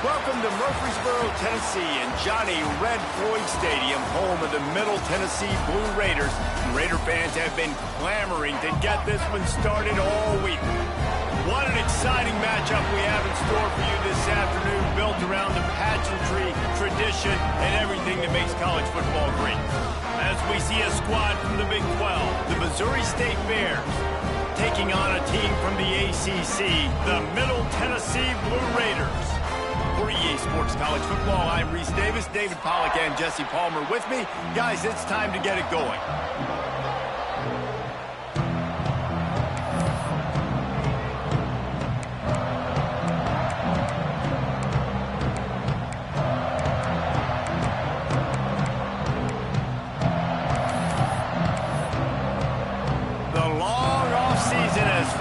Welcome to Murfreesboro, Tennessee, and Johnny Red Floyd Stadium, home of the Middle Tennessee Blue Raiders. Raider fans have been clamoring to get this one started all week. What an exciting matchup we have in store for you this afternoon, built around the pageantry, tradition, and everything that makes college football great. As we see a squad from the Big 12, the Missouri State Bears, taking on a team from the ACC, the Middle Tennessee Blue Raiders. For EA Sports College Football, I'm Reese Davis, David Pollack, and Jesse Palmer with me. Guys, it's time to get it going.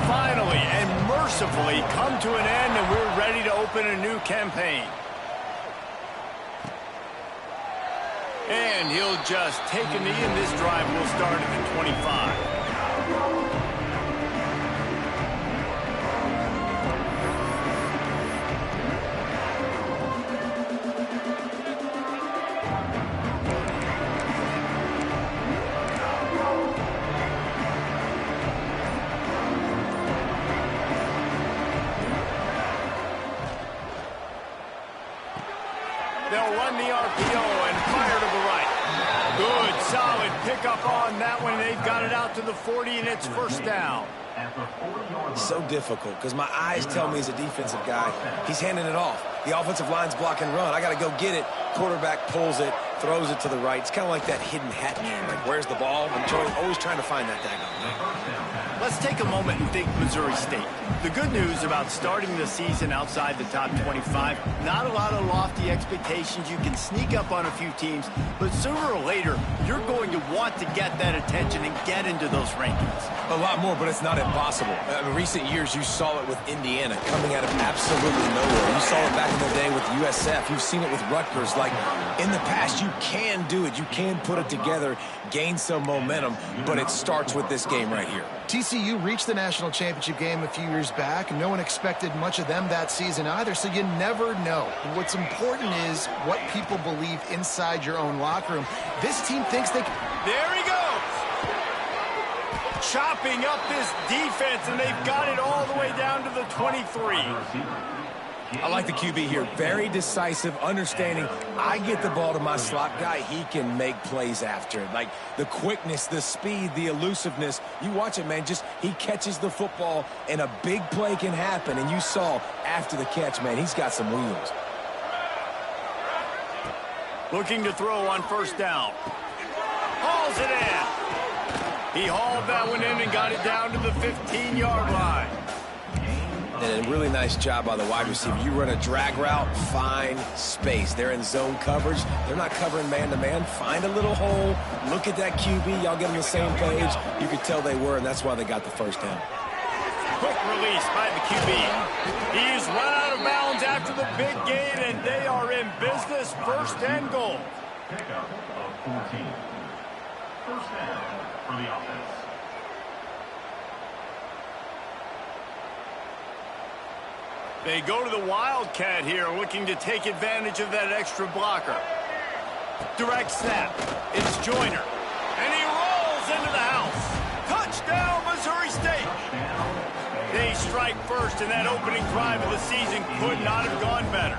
Finally and mercifully come to an end, and we're ready to open a new campaign. And he'll just take a knee, and this drive will start at the 25. They'll run the RPO and fire to the right. Good, solid pickup on that one. They've got it out to the 40, and it's first down. So difficult because my eyes tell me as a defensive guy, he's handing it off. The offensive line's block and run. I got to go get it. Quarterback pulls it, throws it to the right. It's kind of like that hidden hat game. Like, where's the ball? I'm always trying to find that daggone. Let's take a moment and think Missouri State. The good news about starting the season outside the top 25, not a lot of lofty expectations. You can sneak up on a few teams, but sooner or later, you're going to want to get that attention and get into those rankings. A lot more, but it's not impossible. In recent years, you saw it with Indiana coming out of absolutely nowhere. You saw it back in the day with USF. You've seen it with Rutgers. Like, in the past, you can do it. You can put it together, gain some momentum, but it starts with this game right here. TCU reached the national championship game a few years back, and no one expected much of them that season either, so you never know. What's important is what people believe inside your own locker room. This team thinks they can. There he goes! Chopping up this defense, and they've got it all the way down to the 23. I like the QB here. Very decisive, understanding I get the ball to my slot guy, he can make plays after it. Like the quickness, the speed, the elusiveness. You watch it, man. Just he catches the football, and a big play can happen. And you saw after the catch, man, he's got some wheels. Looking to throw on first down. Hauls it in. He hauled that one in and got it down to the 15-yard line. And a really nice job by the wide receiver. You run a drag route, find space. They're in zone coverage. They're not covering man-to-man. Find a little hole. Look at that QB. Y'all get on the same page. You could tell they were, and that's why they got the first down. Quick release by the QB. He's run out of bounds after the big gain, and they are in business. First and goal. Pickup of 14. First down for the offense. They go to the Wildcat here, looking to take advantage of that extra blocker. Direct snap. It's Joyner. And he rolls into the house. Touchdown, Missouri State. They strike first, and that opening drive of the season could not have gone better.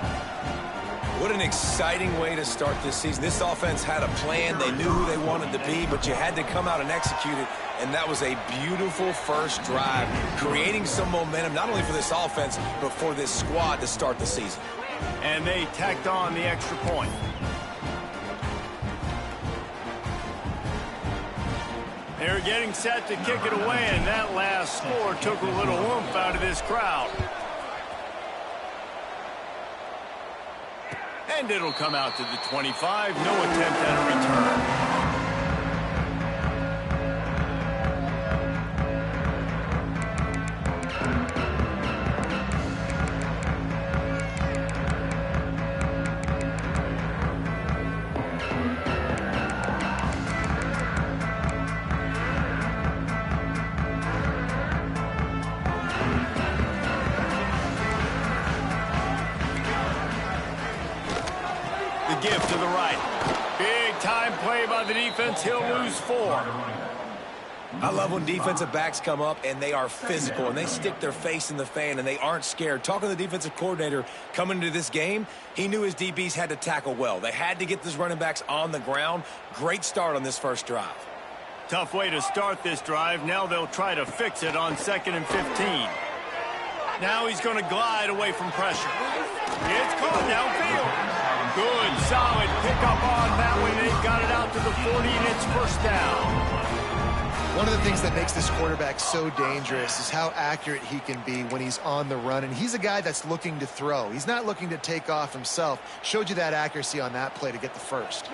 What an exciting way to start this season. This offense had a plan. They knew who they wanted to be, but you had to come out and execute it. And that was a beautiful first drive, creating some momentum, not only for this offense, but for this squad to start the season. And they tacked on the extra point. They're getting set to kick it away, and that last score took a little oomph out of this crowd. And it'll come out to the 25. No attempt at a return. Give to the right. Big time play by the defense. He'll lose 4. I love when defensive backs come up and they are physical and they stick their face in the fan and they aren't scared. Talking to the defensive coordinator coming into this game, he knew his DBs had to tackle well. They had to get those running backs on the ground. Great start on this first drive. Tough way to start this drive. Now they'll try to fix it on 2nd and 15. Now he's going to glide away from pressure. It's caught downfield. Good, solid pickup on that one. They've got it out to the 40, and it's first down. One of the things that makes this quarterback so dangerous is how accurate he can be when he's on the run. And he's a guy that's looking to throw. He's not looking to take off himself. Showed you that accuracy on that play to get the first.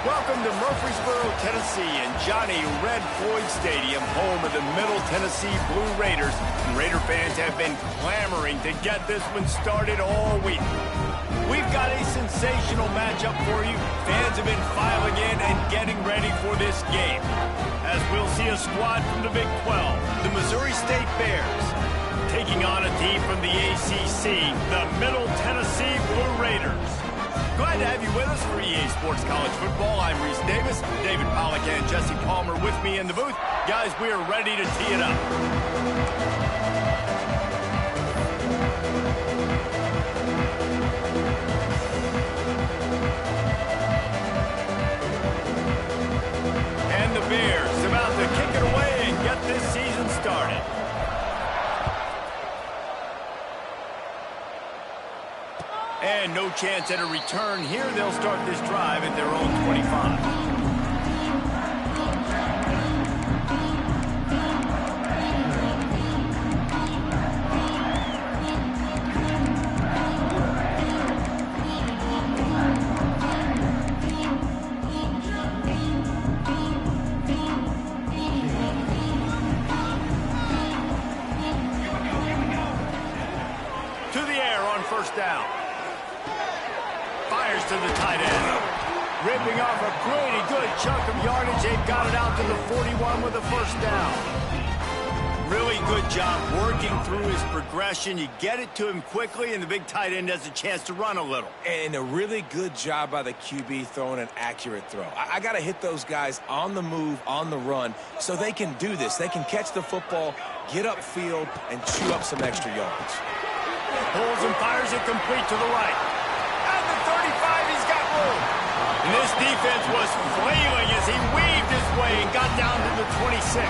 Welcome to Murfreesboro, Tennessee, and Johnny Red Floyd Stadium, home of the Middle Tennessee Blue Raiders. And Raider fans have been clamoring to get this one started all week. We've got a sensational matchup for you. Fans have been filing in and getting ready for this game. As we'll see a squad from the Big 12, the Missouri State Bears, taking on a team from the ACC, the Middle Tennessee Blue Raiders. Glad to have you with us for EA Sports College Football. I'm Reese Davis, David Pollack and Jesse Palmer with me in the booth. Guys, we are ready to tee it up. And the Bears about to kick it away and get this season started. And no chance at a return here. They'll start this drive at their own 25. To the air on first down. Fires to the tight end. Ripping off a pretty good chunk of yardage. They've got it out to the 41 with a first down. Really good job working through his progression. You get it to him quickly, and the big tight end has a chance to run a little. And a really good job by the QB throwing an accurate throw. I got to hit those guys on the move, on the run, so they can do this. They can catch the football, get upfield, and chew up some extra yards. Pulls and fires it complete to the right. At the 35, he's got room. And this defense was flailing as he weaved his way and got down to the 26.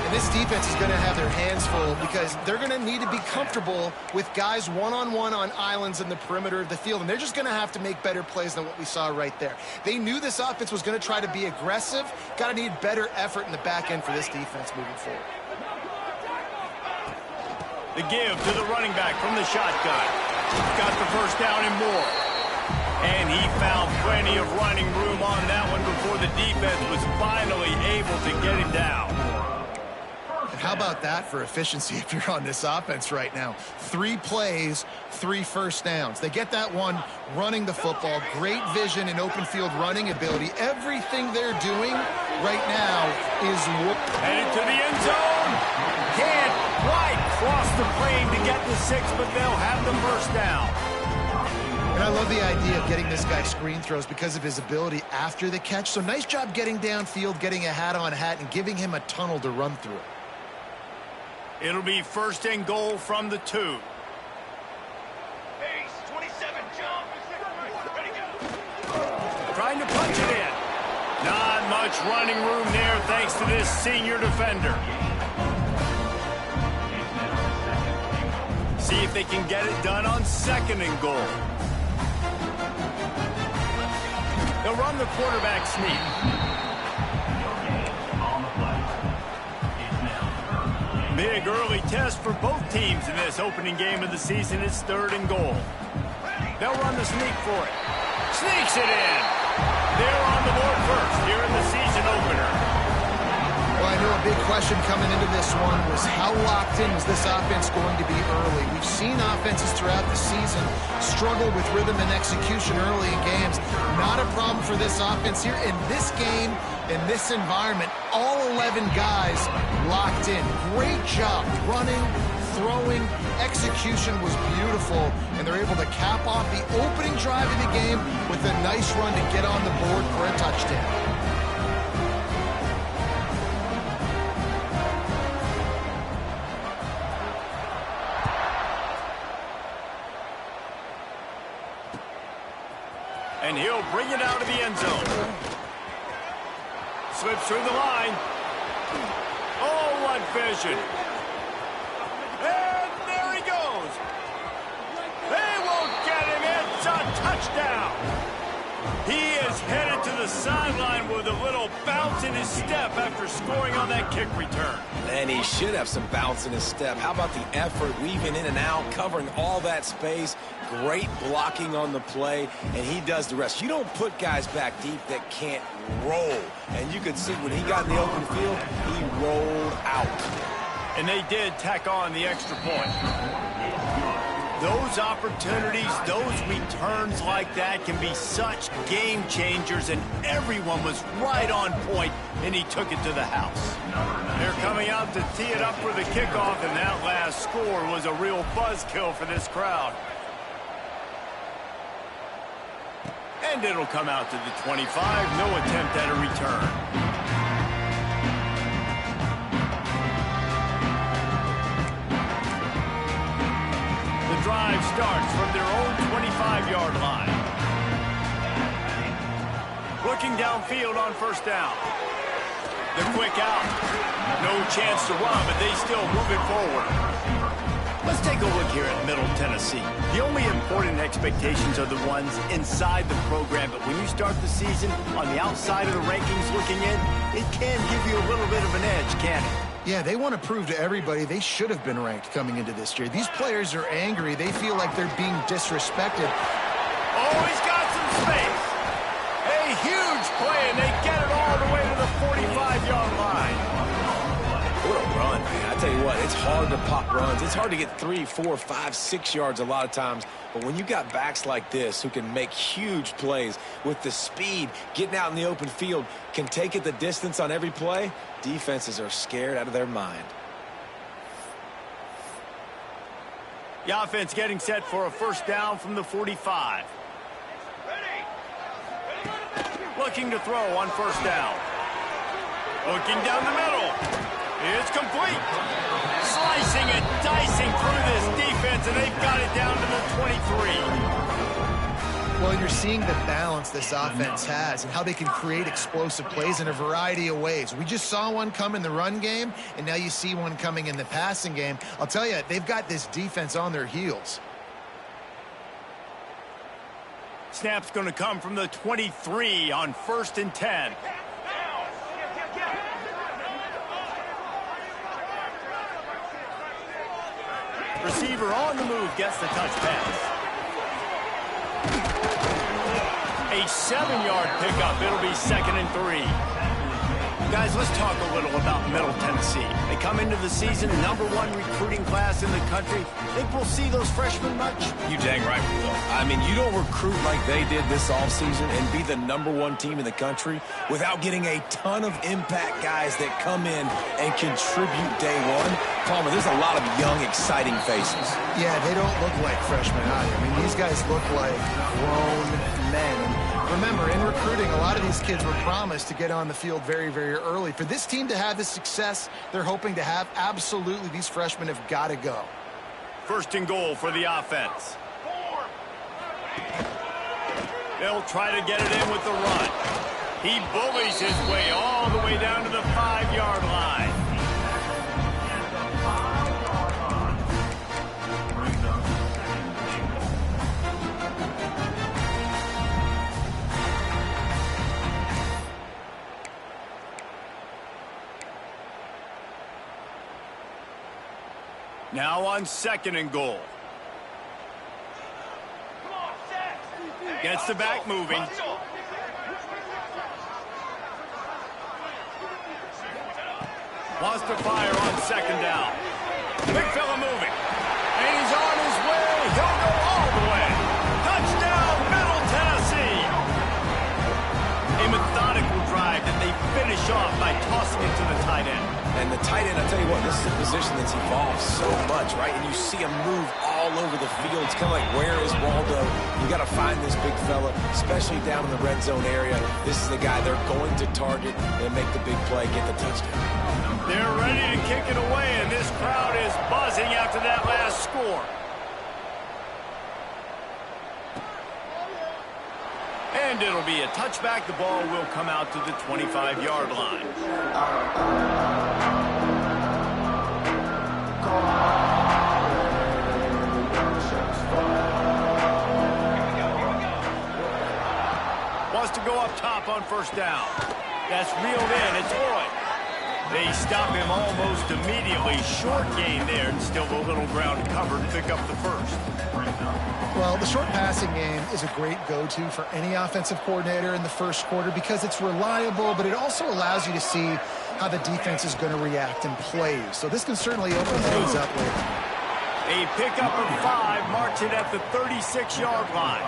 And this defense is going to have their hands full because they're going to need to be comfortable with guys one-on-one on islands in the perimeter of the field. And they're just going to have to make better plays than what we saw right there. They knew this offense was going to try to be aggressive. Got to need better effort in the back end for this defense moving forward. The give to the running back from the shotgun. Got the first down and more. And he found plenty of running room on that one before the defense was finally able to get him down. And how about that for efficiency if you're on this offense right now? 3 plays, 3 first downs. They get that one running the football, great vision and open field running ability. Everything they're doing right now is headed to the end zone. Can't quite cross the plane to get the 6, but they'll have the first down. And I love the idea of getting this guy screen throws because of his ability after the catch. So nice job getting downfield, getting a hat-on-hat, and giving him a tunnel to run through. It'll be first and goal from the 2. Pace, 27, jump. Ready, go. Trying to punch it in. Not much running room there thanks to this senior defender. See if they can get it done on 2nd and goal. They'll run the quarterback sneak. Big early test for both teams in this opening game of the season. It's 3rd and goal. They'll run the sneak for it. Sneaks it in. They're on the board first here in the season opener. Well, I know a big question coming into this one was how locked in was this offense going to be early? We've seen offenses throughout the season struggle with rhythm and execution early in games. Not a problem for this offense here. In this game, in this environment, all 11 guys locked in. Great job running, throwing, execution was beautiful, and they're able to cap off the opening drive of the game with a nice run to get on the board for a touchdown. And he'll bring it out of the end zone. Slips through the line. Oh, what vision. And there he goes. They won't get him. It's a touchdown. He is headed to the sideline with a little bounce in his step after scoring on that kick return. And he should have some bounce in his step. How about the effort, weaving in and out, covering all that space. Great blocking on the play, and he does the rest. You don't put guys back deep that can't roll. And you could see when he got in the open field, he rolled out. And they did tack on the extra point. Those opportunities, those returns like that can be such game changers, and everyone was right on point, and he took it to the house. They're coming out to tee it up for the kickoff, and that last score was a real buzzkill for this crowd. And it'll come out to the 25, no attempt at a return. Drive starts from their own 25-yard line. Looking downfield on first down. The quick out. No chance to run, but they still move it forward. Let's take a look here at Middle Tennessee. The only important expectations are the ones inside the program, but when you start the season on the outside of the rankings looking in, it can give you a little bit of an edge, can't it? Yeah, they want to prove to everybody they should have been ranked coming into this year. These players are angry. They feel like they're being disrespected. Oh, he's got some space. A huge play, and they get it all the way to the 45-yard line. What a run, man. I tell you what, it's hard to pop runs. It's hard to get 3, 4, 5, 6 yards a lot of times. But when you got backs like this who can make huge plays with the speed, getting out in the open field, can take it the distance on every play, defenses are scared out of their mind. The offense getting set for a first down from the 45. Looking to throw on first down. Looking down the middle. It's complete. Slicing and dicing through this defense, and they've got it down to the 23. Well, you're seeing the balance this offense has and how they can create explosive plays in a variety of ways. We just saw one come in the run game, and now you see one coming in the passing game. I'll tell you, they've got this defense on their heels. Snap's going to come from the 23 on 1st and 10. Receiver on the move gets the touch pass. A 7-yard pickup. It'll be 2nd and 3. Guys, let's talk a little about Middle Tennessee. They come into the season #1 recruiting class in the country. Think we'll see those freshmen much? You dang right we will. I mean, you don't recruit like they did this offseason and be the #1 team in the country without getting a ton of impact guys that come in and contribute day one. Palmer, there's a lot of young, exciting faces. Yeah, they don't look like freshmen either. I mean, these guys look like grown men. Remember, in recruiting, a lot of these kids were promised to get on the field very, very early. For this team to have the success they're hoping to have, absolutely, these freshmen have got to go. 1st and goal for the offense. They'll try to get it in with the run. He bullies his way all the way down to the 5-yard line. Now on 2nd and goal. Gets the back moving. Wants to fire on 2nd down. Big fella moving. And he's on his way. He'll go all the way. Touchdown, Middle Tennessee. A methodical drive that they finish off by tossing it to the tight end. And the tight end, I tell you what, this is a position that's evolved so much, right? And you see him move all over the field. It's kind of like, where is Waldo? You got to find this big fella, especially down in the red zone area. This is the guy they're going to target and make the big play, get the touchdown. They're ready to kick it away, and this crowd is buzzing after that last score. And it'll be a touchback. The ball will come out to the 25-yard line. Wants to go up top on 1st down. That's reeled in. It's Lloyd. They stop him almost immediately. Short gain there, and still a little ground covered to pick up the 1st. Well, the short passing game is a great go-to for any offensive coordinator in the 1st quarter because it's reliable, but it also allows you to see how the defense is going to react in plays. So this can certainly open things up later. A pickup of 5 marks it at the 36-yard line.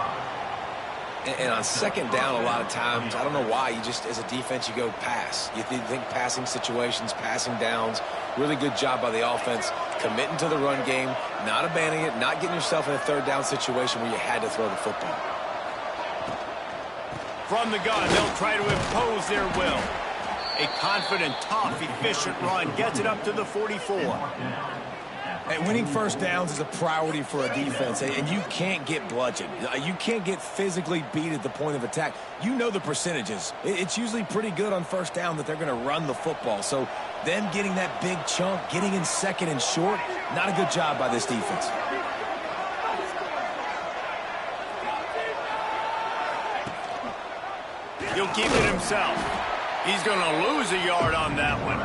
And on 2nd down, a lot of times, I don't know why, you just, as a defense, you go pass. You think passing situations, passing downs. Really good job by the offense, committing to the run game, not abandoning it, not getting yourself in a 3rd down situation where you had to throw the football. From the gun, they'll try to impose their will. A confident, tough, efficient run gets it up to the 44. And winning 1st downs is a priority for a defense, and you can't get bludgeoned. You can't get physically beat at the point of attack. You know the percentages. It's usually pretty good on 1st down that they're going to run the football. So them getting that big chunk, getting in 2nd and short, not a good job by this defense. He'll keep it himself. He's going to lose a yard on that one.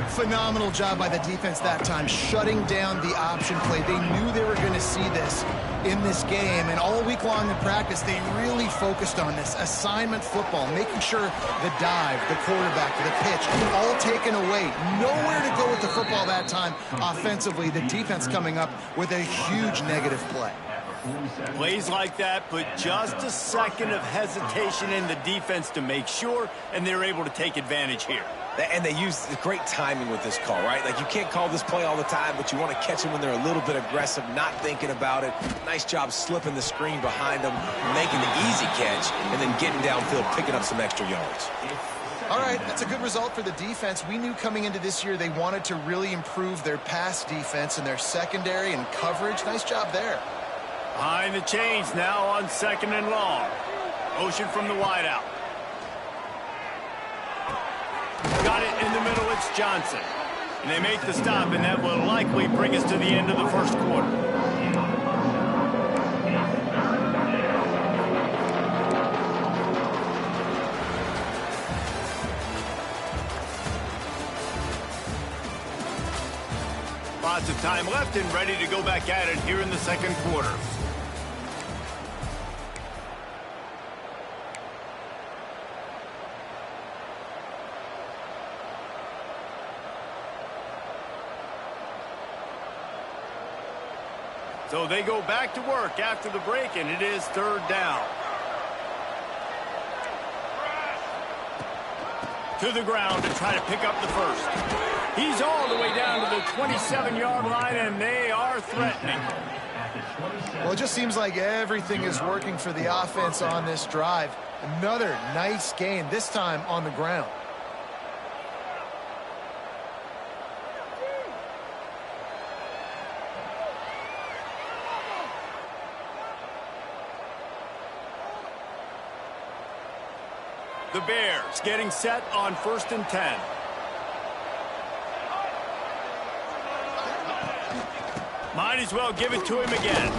Phenomenal job by the defense that time, shutting down the option play. They knew they were going to see this in this game, and all week long in practice, they really focused on this assignment football, making sure the dive, the quarterback, the pitch, all taken away. Nowhere to go with the football that time offensively. The defense coming up with a huge negative play. Plays like that put just a second of hesitation in the defense to make sure, and they're able to take advantage here. And they use the great timing with this call, right? Like, you can't call this play all the time, but you want to catch them when they're a little bit aggressive, not thinking about it. Nice job slipping the screen behind them, making the easy catch, and then getting downfield, picking up some extra yards. All right, that's a good result for the defense. We knew coming into this year they wanted to really improve their pass defense and their secondary and coverage. Nice job there. Behind the chains now on 2nd and long. Motion from the wideout. Got it in the middle, it's Johnson. And they make the stop, and that will likely bring us to the end of the 1st quarter. Lots of time left and ready to go back at it here in the second quarter. So they go back to work after the break, and it is third down. To the ground to try to pick up the first. He's all the way down to the 27-yard line, and they are threatening. Well, it just seems like everything is working for the offense on this drive. Another nice gain, this time on the ground. The Bears getting set on 1st and 10. Might as well give it to him again.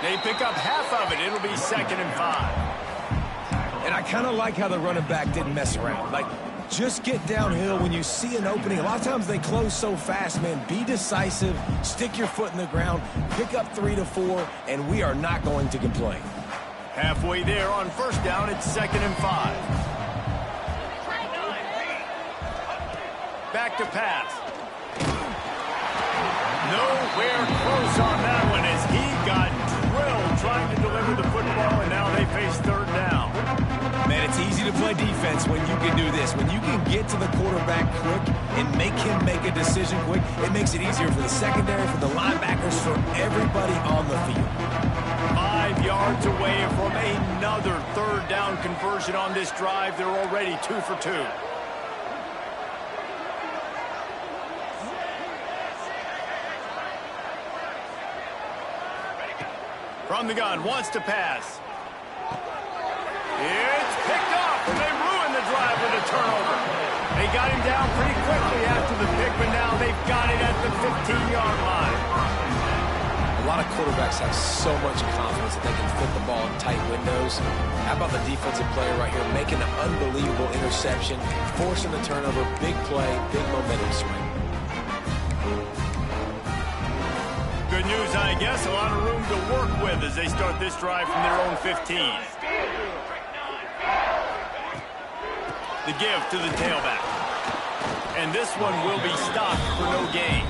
They pick up half of it. It'll be 2nd and 5. And I kind of like how the running back didn't mess around. Like, just get downhill when you see an opening. A lot of times they close so fast, man. Be decisive, stick your foot in the ground, pick up 3 to 4, and we are not going to complain. Halfway there on 1st down, it's 2nd and 5. Back to pass. Nowhere close on that one as he got drilled trying to deliver the football, and now they face 3rd down. Man, it's easy to play defense when you can do this. When you can get to the quarterback quick and make him make a decision quick, it makes it easier for the secondary, for the linebackers, for everybody on the field. 5 yards away from another 3rd down conversion on this drive. They're already 2 for 2. From the gun, wants to pass. It's picked off, and they ruin the drive with a turnover. They got him down pretty quickly after the pick, but now they've got it at the 15-yard line. A lot of quarterbacks have so much confidence that they can fit the ball in tight windows. How about the defensive player right here making an unbelievable interception, forcing the turnover, big play, big momentum swing. Good news, I guess. A lot of room to work with as they start this drive from their own 15. The give to the tailback. And this one will be stopped for no gain.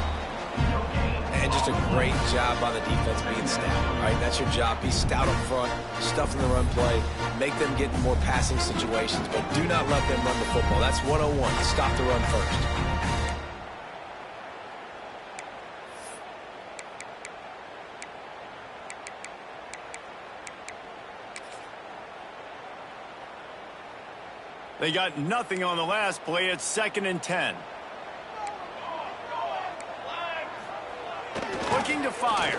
And just a great job by the defense being stout, right? That's your job. Be stout up front, stuff in the run play, make them get in more passing situations, but do not let them run the football. That's 101. Stop the run first. They got nothing on the last play. It's 2nd and 10. Looking to fire.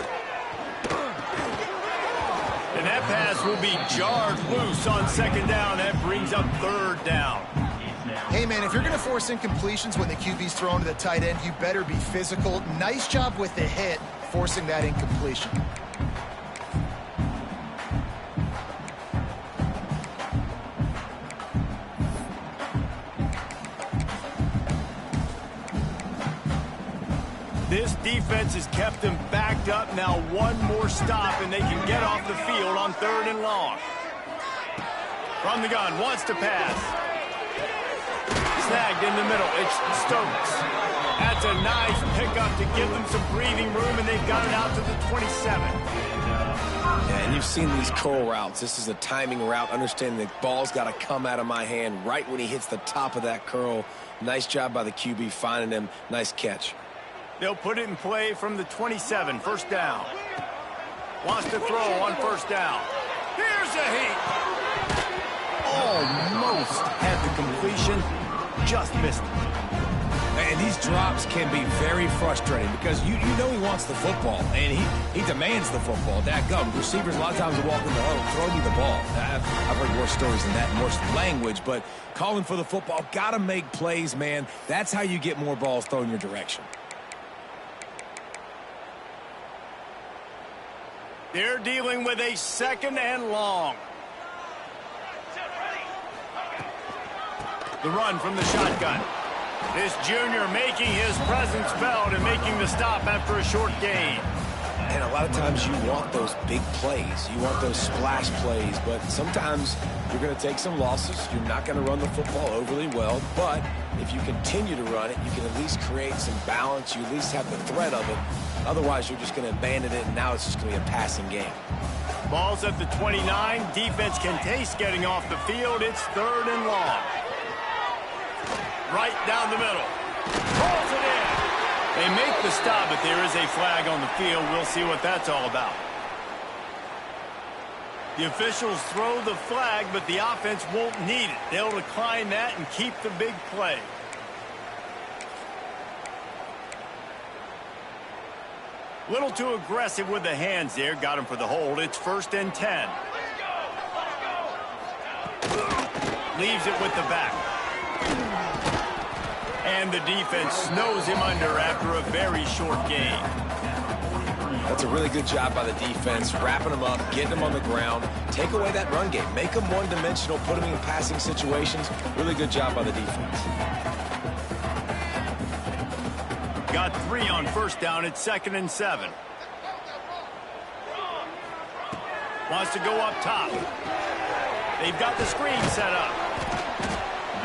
And that pass will be jarred loose on 2nd down. That brings up 3rd down. Hey, man, if you're going to force incompletions when the QB's thrown to the tight end, you better be physical. Nice job with the hit, forcing that incompletion. This defense has kept them backed up. Now one more stop, and they can get off the field on 3rd and long. From the gun, wants to pass. Snagged in the middle. It's Stokes. That's a nice pickup to give them some breathing room, and they've got it out to the 27. Yeah, and you've seen these curl routes. This is a timing route, understanding the ball's got to come out of my hand right when he hits the top of that curl. Nice job by the QB finding him. Nice catch. They'll put it in play from the 27, 1st down. Wants to throw on 1st down. Here's a heat. Almost had the completion, just missed it. And these drops can be very frustrating because you know he wants the football, and he demands the football. Dadgum, receivers a lot of times will walk in the huddle, throw me the ball. I've heard worse stories than that, and worse language, but calling for the football, got to make plays, man. That's how you get more balls thrown your direction. They're dealing with a 2nd and long. The run from the shotgun. This junior making his presence felt and making the stop after a short gain. And a lot of times you want those big plays. You want those splash plays, but sometimes you're going to take some losses. You're not going to run the football overly well, but if you continue to run it, you can at least create some balance. You at least have the threat of it. Otherwise, you're just going to abandon it, and now it's just going to be a passing game. Ball's at the 29. Defense can taste getting off the field. It's 3rd and long. Right down the middle. Pulls it in. They make the stop, but there is a flag on the field. We'll see what that's all about. The officials throw the flag, but the offense won't need it. They'll decline that and keep the big play. Little too aggressive with the hands there. Got him for the hold. It's 1st and 10. Leaves it with the back. And the defense snows him under after a very short gain. That's a really good job by the defense, wrapping them up, getting them on the ground. Take away that run game. Make them one-dimensional, put them in passing situations. Really good job by the defense. Got 3 on 1st down. It's 2nd and 7. Wants to go up top. They've got the screen set up.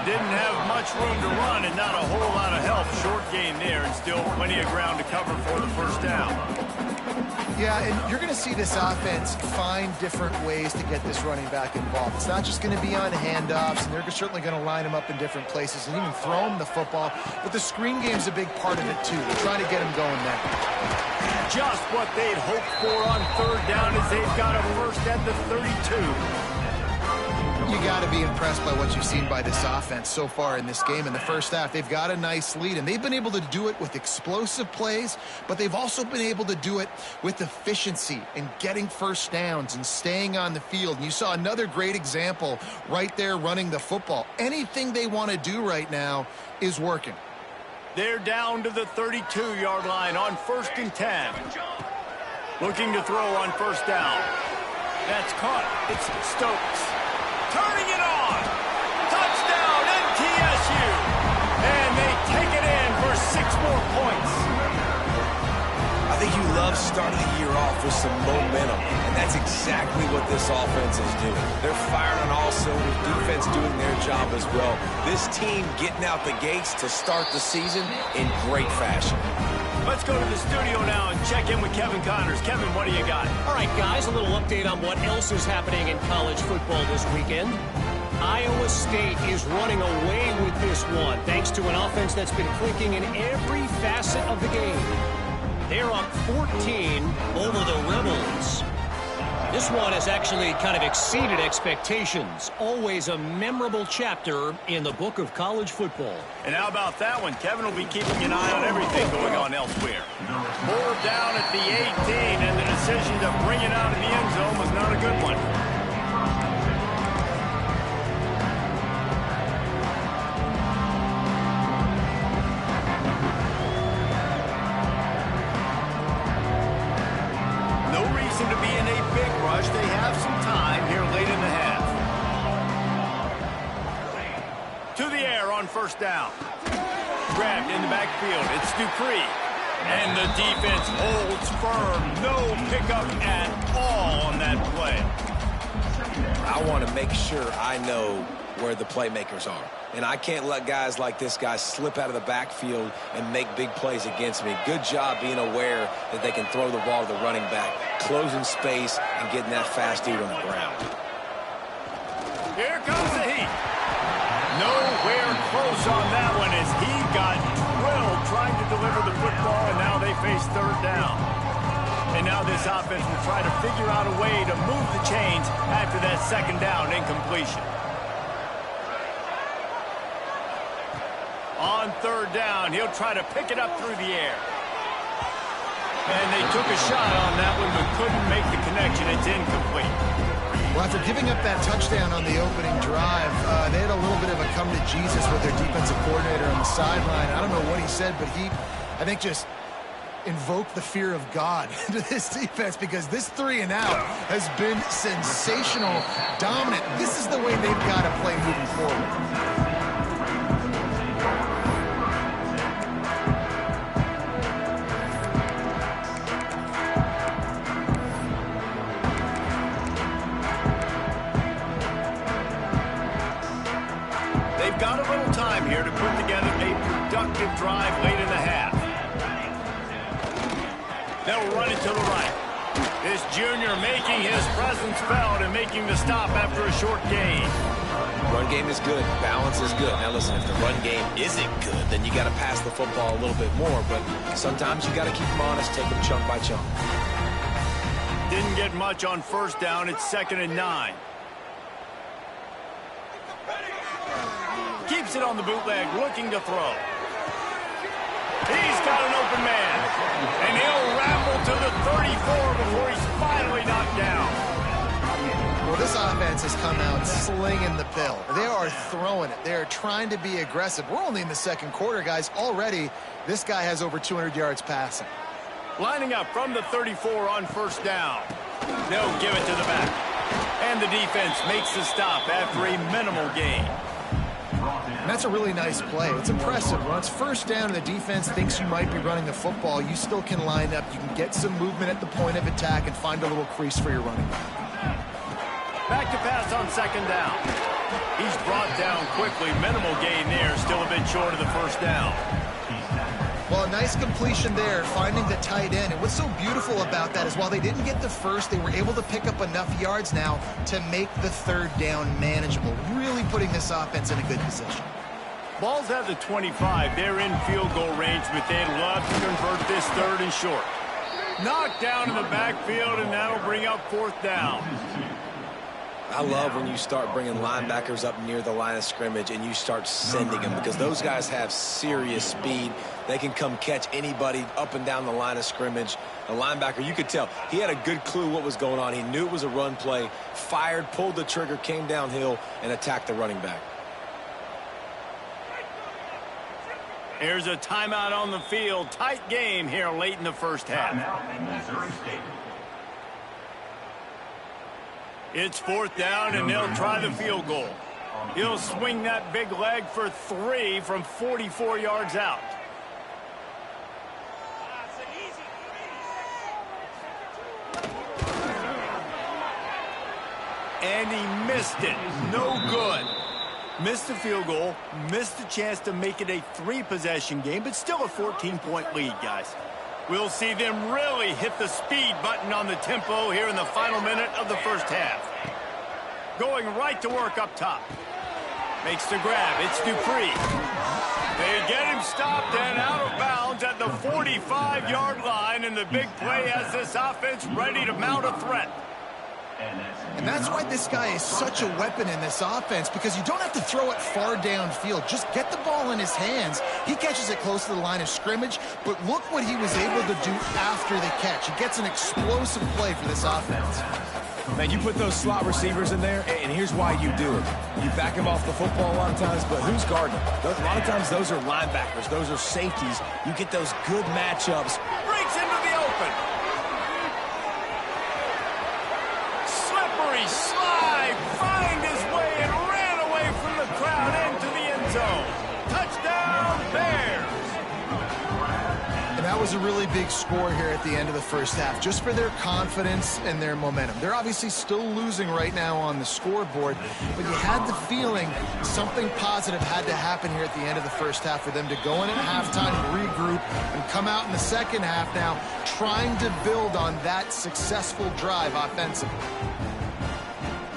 Didn't have much room to run and not a whole lot of help. Short gain there and still plenty of ground to cover for the 1st down. Yeah, and you're going to see this offense find different ways to get this running back involved. It's not just going to be on handoffs, and they're certainly going to line him up in different places and even throw him the football. But the screen game's a big part of it, too. They're trying to get him going there. Just what they'd hoped for on 3rd down as they've got a 1st at the 32. You got to be impressed by what you've seen by this offense so far in this game. In the 1st half, they've got a nice lead, and they've been able to do it with explosive plays, but they've also been able to do it with efficiency and getting 1st downs and staying on the field. And you saw another great example right there running the football. Anything they want to do right now is working. They're down to the 32-yard line on 1st and 10. Looking to throw on 1st down. That's caught. It's Stokes. Turning it on. Touchdown, MTSU. And they take it in for 6 more points. I think you love starting the year off with some momentum, and that's exactly what this offense is doing. They're firing on all cylinders, defense doing their job as well. This team getting out the gates to start the season in great fashion. Let's go to the studio now and check in with Kevin Connors. Kevin, what do you got? All right, guys, a little update on what else is happening in college football this weekend. Iowa State is running away with this one, thanks to an offense that's been clicking in every facet of the game. They're up 14 over the Rebels. This one has actually kind of exceeded expectations. Always a memorable chapter in the book of college football. And how about that one? Kevin will be keeping an eye on everything going on elsewhere. 4 down at the 18, and the decision to bring it out in the end zone was not a good one. To be in a big rush. They have some time here late in the half. To the air on 1st down. Grabbed in the backfield. It's Dupree. And the defense holds firm. No pickup at all on that play. I want to make sure I know where the playmakers are. And I can't let guys like this guy slip out of the backfield and make big plays against me. Good job being aware that they can throw the ball to the running back, closing space, and getting that fast dude on the ground. Here comes the heat. Nowhere close on that one as he got drilled trying to deliver the football, and now they face 3rd down. And now this offense will try to figure out a way to move the chains after that 2nd down incompletion. On 3rd down, he'll try to pick it up through the air. And they took a shot on that one, but couldn't make the connection. It's incomplete. Well, after giving up that touchdown on the opening drive, they had a little bit of a come to Jesus with their defensive coordinator on the sideline. I don't know what he said, but he, I think, just invoked the fear of God into this defense, because this 3 and out has been sensational, dominant. This is the way they've got to play moving forward. productive drive late in the half. They'll run it to the right. This junior making his presence felt and making the stop after a short gain. Run game is good. Balance is good. Now, listen, if the run game isn't good, then you got to pass the football a little bit more. But sometimes you got to keep them honest, take them chunk by chunk. Didn't get much on first down. It's 2nd and 9. Keeps it on the bootleg, looking to throw. He's got an open man. And he'll ramble to the 34 before he's finally knocked down. Well, this offense has come out slinging the pill. They are throwing it. They are trying to be aggressive. We're only in the second quarter, guys. Already, this guy has over 200 yards passing. Lining up from the 34 on first down. They'll give it to the back. And the defense makes the stop after a minimal gain. And that's a really nice play. It's impressive. When it's first down and the defense thinks you might be running the football, you still can line up. You can get some movement at the point of attack and find a little crease for your running back. Back to pass on 2nd down. He's brought down quickly. Minimal gain there. Still a bit short of the first down. Well, a nice completion there, finding the tight end. And what's so beautiful about that is while they didn't get the first, they were able to pick up enough yards now to make the 3rd down manageable, really putting this offense in a good position. Balls at the 25. They're in field goal range, but they'd love to convert this 3rd and short. Knocked down in the backfield, and that'll bring up 4th down. I love when you start bringing linebackers up near the line of scrimmage and you start sending them because those guys have serious speed. They can come catch anybody up and down the line of scrimmage. A linebacker, you could tell, he had a good clue what was going on. He knew it was a run play, fired, pulled the trigger, came downhill, and attacked the running back. Here's a timeout on the field. Tight game here late in the first half. It's 4th down, and they'll try the field goal. He'll swing that big leg for 3 from 44 yards out. And he missed it. No good. Missed the field goal, missed the chance to make it a 3-possession game, but still a 14-point lead, guys. We'll see them really hit the speed button on the tempo here in the final minute of the first half. Going right to work up top. Makes the grab. It's Dupree. They get him stopped and out of bounds at the 45-yard line, and the big play has this offense ready to mount a threat. And that's why this guy is such a weapon in this offense, because you don't have to throw it far downfield. Just get the ball in his hands. He catches it close to the line of scrimmage, but look what he was able to do after the catch. He gets an explosive play for this offense. Man, you put those slot receivers in there, and here's why you do it. You back them off the football a lot of times, but who's guarding them? A lot of times those are linebackers. Those are safeties. You get those good matchups. Breaks into the open. Slippery slide, find his way and ran away from the crowd into the end zone. Touchdown, Bears. And that was a really big score here at the end of the first half, just for their confidence and their momentum. They're obviously still losing right now on the scoreboard, but you had the feeling something positive had to happen here at the end of the first half for them to go in at halftime, regroup, and come out in the second half now trying to build on that successful drive offensively.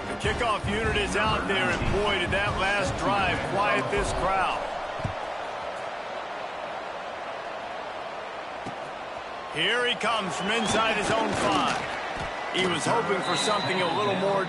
The kickoff unit is out there, and boy, did that last drive quiet this crowd. Here he comes from inside his own 5. He was hoping for something a little more.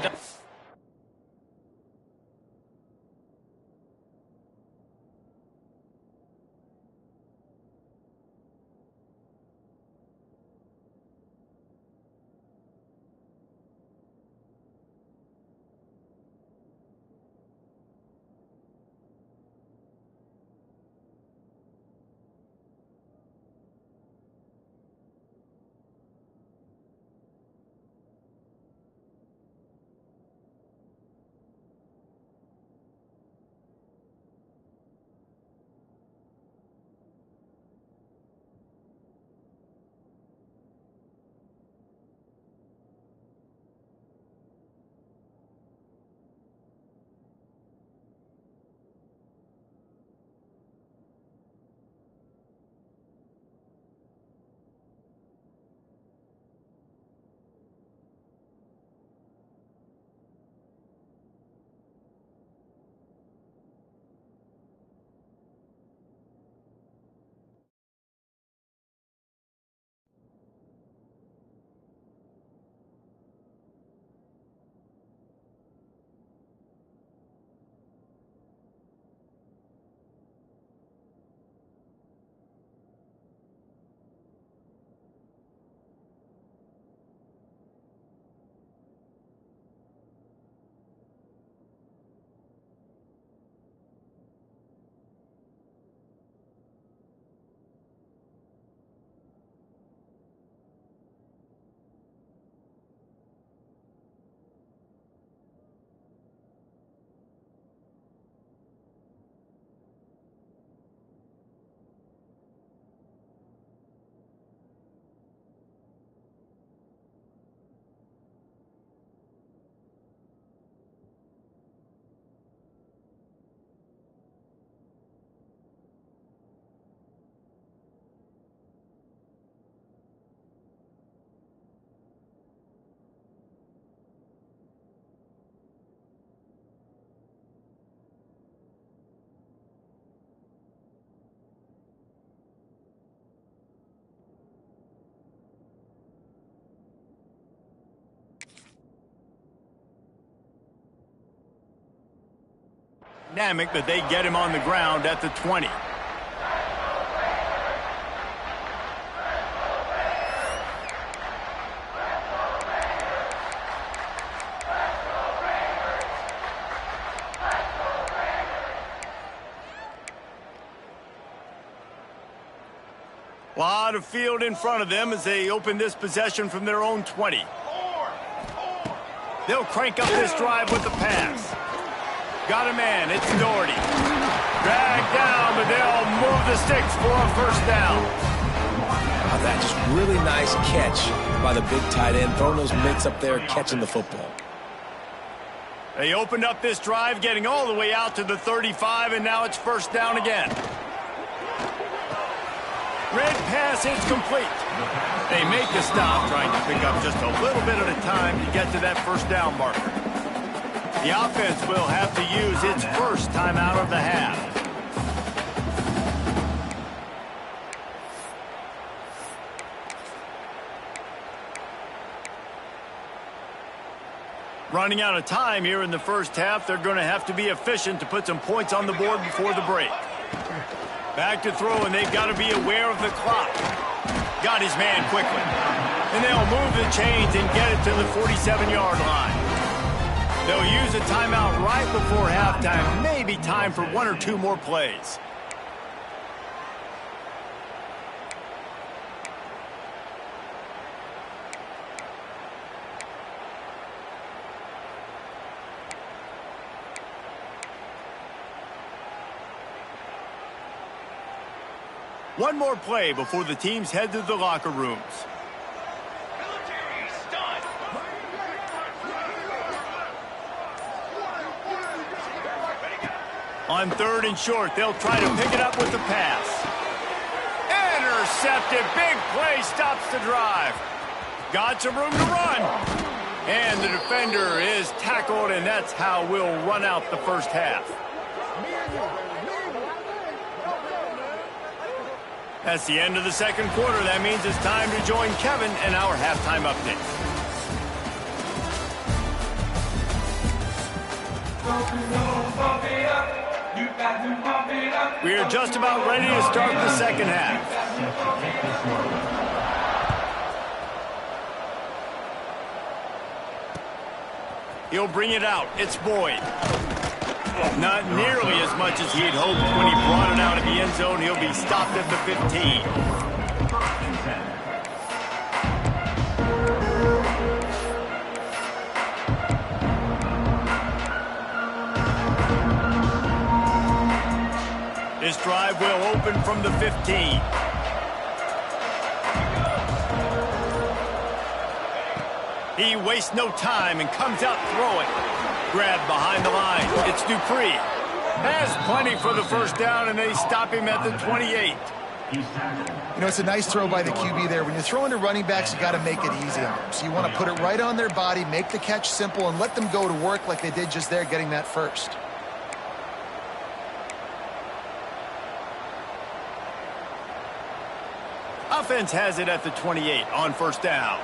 dynamic that they get him on the ground at the 20. A lot of field in front of them as they open this possession from their own 20. They'll crank up this drive with the pass. Got a man, it's Doherty. Dragged down, but they'll move the sticks for a first down. That just really nice catch by the big tight end, throwing those mitts up there, catching the football. They opened up this drive, getting all the way out to the 35, and now it's first down again. Red pass, it's complete. They make the stop, trying to pick up just a little bit at a time to get to that first down marker. The offense will have to use its first timeout of the half. Running out of time here in the first half, they're going to have to be efficient to put some points on the board before the break. Back to throw, and they've got to be aware of the clock. Got his man quickly. And they'll move the chains and get it to the 47-yard line. They'll use a timeout right before halftime. Maybe time for one or two more plays. One more play before the teams head to the locker rooms. On 3rd and short, they'll try to pick it up with the pass. Intercepted. Big play stops the drive. Got some room to run. And the defender is tackled, and that's how we'll run out the first half. That's the end of the second quarter. That means it's time to join Kevin in our halftime update. We are just about ready to start the second half. He'll bring it out. It's Boyd. Not nearly as much as he'd hoped when he brought it out of the end zone. He'll be stopped at the 15. This drive will open from the 15. He wastes no time and comes out throwing. Grabbed behind the line. It's Dupree. Has plenty for the first down, and they stop him at the 28. You know, it's a nice throw by the QB there. When you're throwing to running backs, you got to make it easy on them. So you want to put it right on their body, make the catch simple, and let them go to work like they did just there, getting that first. Offense has it at the 28 on first down.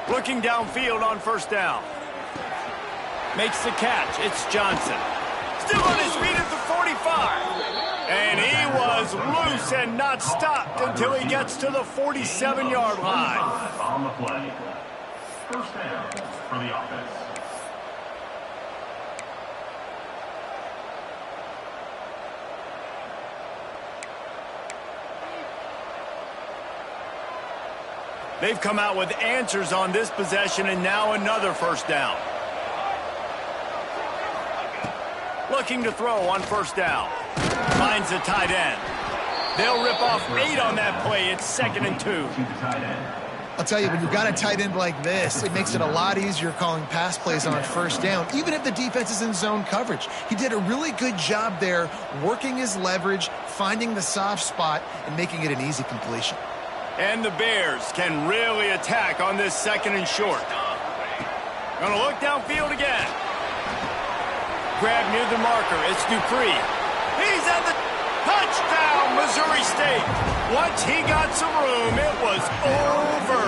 Looking downfield on first down. Makes the catch. It's Johnson. Still on his feet at the 45. And he was loose and not stopped until he gets to the 47-yard line. On the play. First down for the offense. They've come out with answers on this possession, and now another first down. Looking to throw on first down. Finds the tight end. They'll rip off 8 on that play. It's 2nd and 2. I'll tell you, when you've got a tight end like this, it makes it a lot easier calling pass plays on first down, even if the defense is in zone coverage. He did a really good job there, working his leverage, finding the soft spot, and making it an easy completion. And the Bears can really attack on this 2nd and short. Gonna look downfield again. Grab near the marker. It's Dupree. He's at the touchdown, Missouri State. Once he got some room, it was over.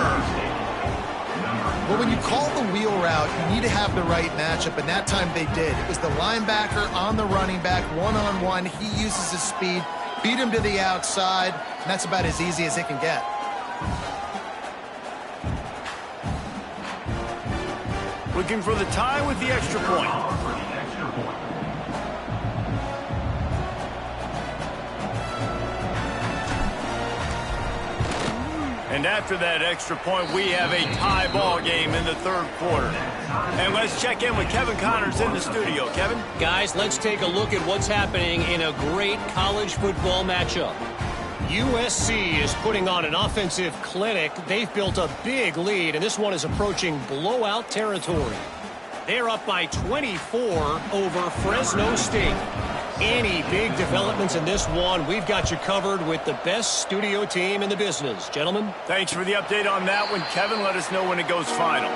Well, when you call the wheel route, you need to have the right matchup, and that time they did. It was the linebacker on the running back, one-on-one. He uses his speed, beat him to the outside, and that's about as easy as it can get. Looking for the tie with the extra point. And after that extra point, we have a tie ball game in the third quarter. And let's check in with Kevin Connors in the studio. Kevin? Guys, let's take a look at what's happening in a great college football matchup. USC is putting on an offensive clinic. They've built a big lead, and this one is approaching blowout territory. They're up by 24 over Fresno State. Any big developments in this one, we've got you covered with the best studio team in the business. Gentlemen? Thanks for the update on that one, Kevin. Let us know when it goes final.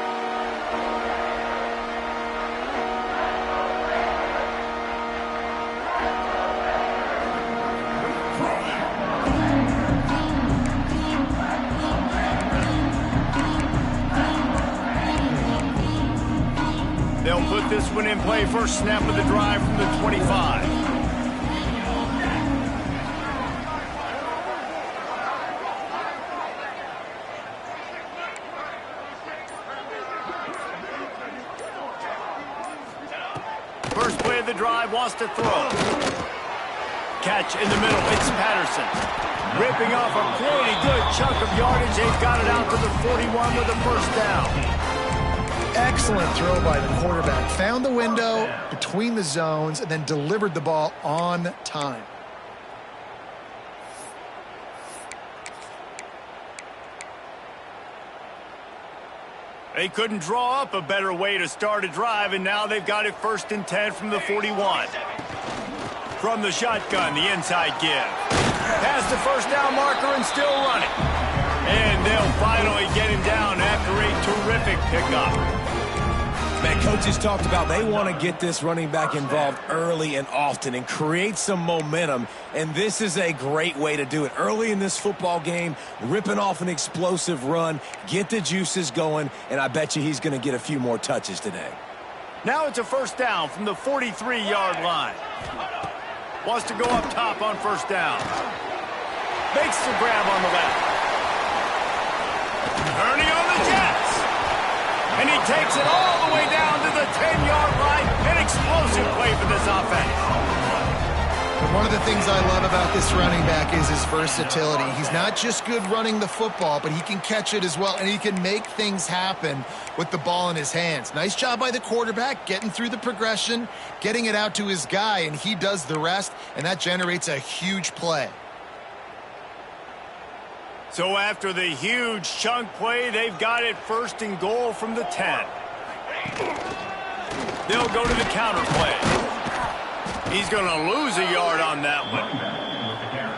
They'll put this one in play. First snap of the drive from the 25. First play of the drive, wants to throw. Catch in the middle, it's Patterson. Ripping off a pretty good chunk of yardage. They've got it out to the 41 with a first down. Excellent throw by the quarterback. Found the window between the zones and then delivered the ball on time. They couldn't draw up a better way to start a drive, and now they've got it 1st and 10 from the 41. From the shotgun, the inside give. Past the first down marker and still running. And they'll finally get him down after a terrific pickup. Man, coaches talked about they want to get this running back involved early and often and create some momentum, and this is a great way to do it. Early in this football game, ripping off an explosive run, get the juices going, and I bet you he's going to get a few more touches today. Now it's a first down from the 43-yard line. Wants to go up top on first down. Makes the grab on the left. Turning on the Jets. And he takes it all the way down to the 10-yard line. An explosive play for this offense. One of the things I love about this running back is his versatility. He's not just good running the football, but he can catch it as well, and he can make things happen with the ball in his hands. Nice job by the quarterback, getting through the progression, getting it out to his guy, and he does the rest, and that generates a huge play. So after the huge chunk play, they've got it 1st and goal from the 10. They'll go to the counter play. He's going to lose a yard on that one.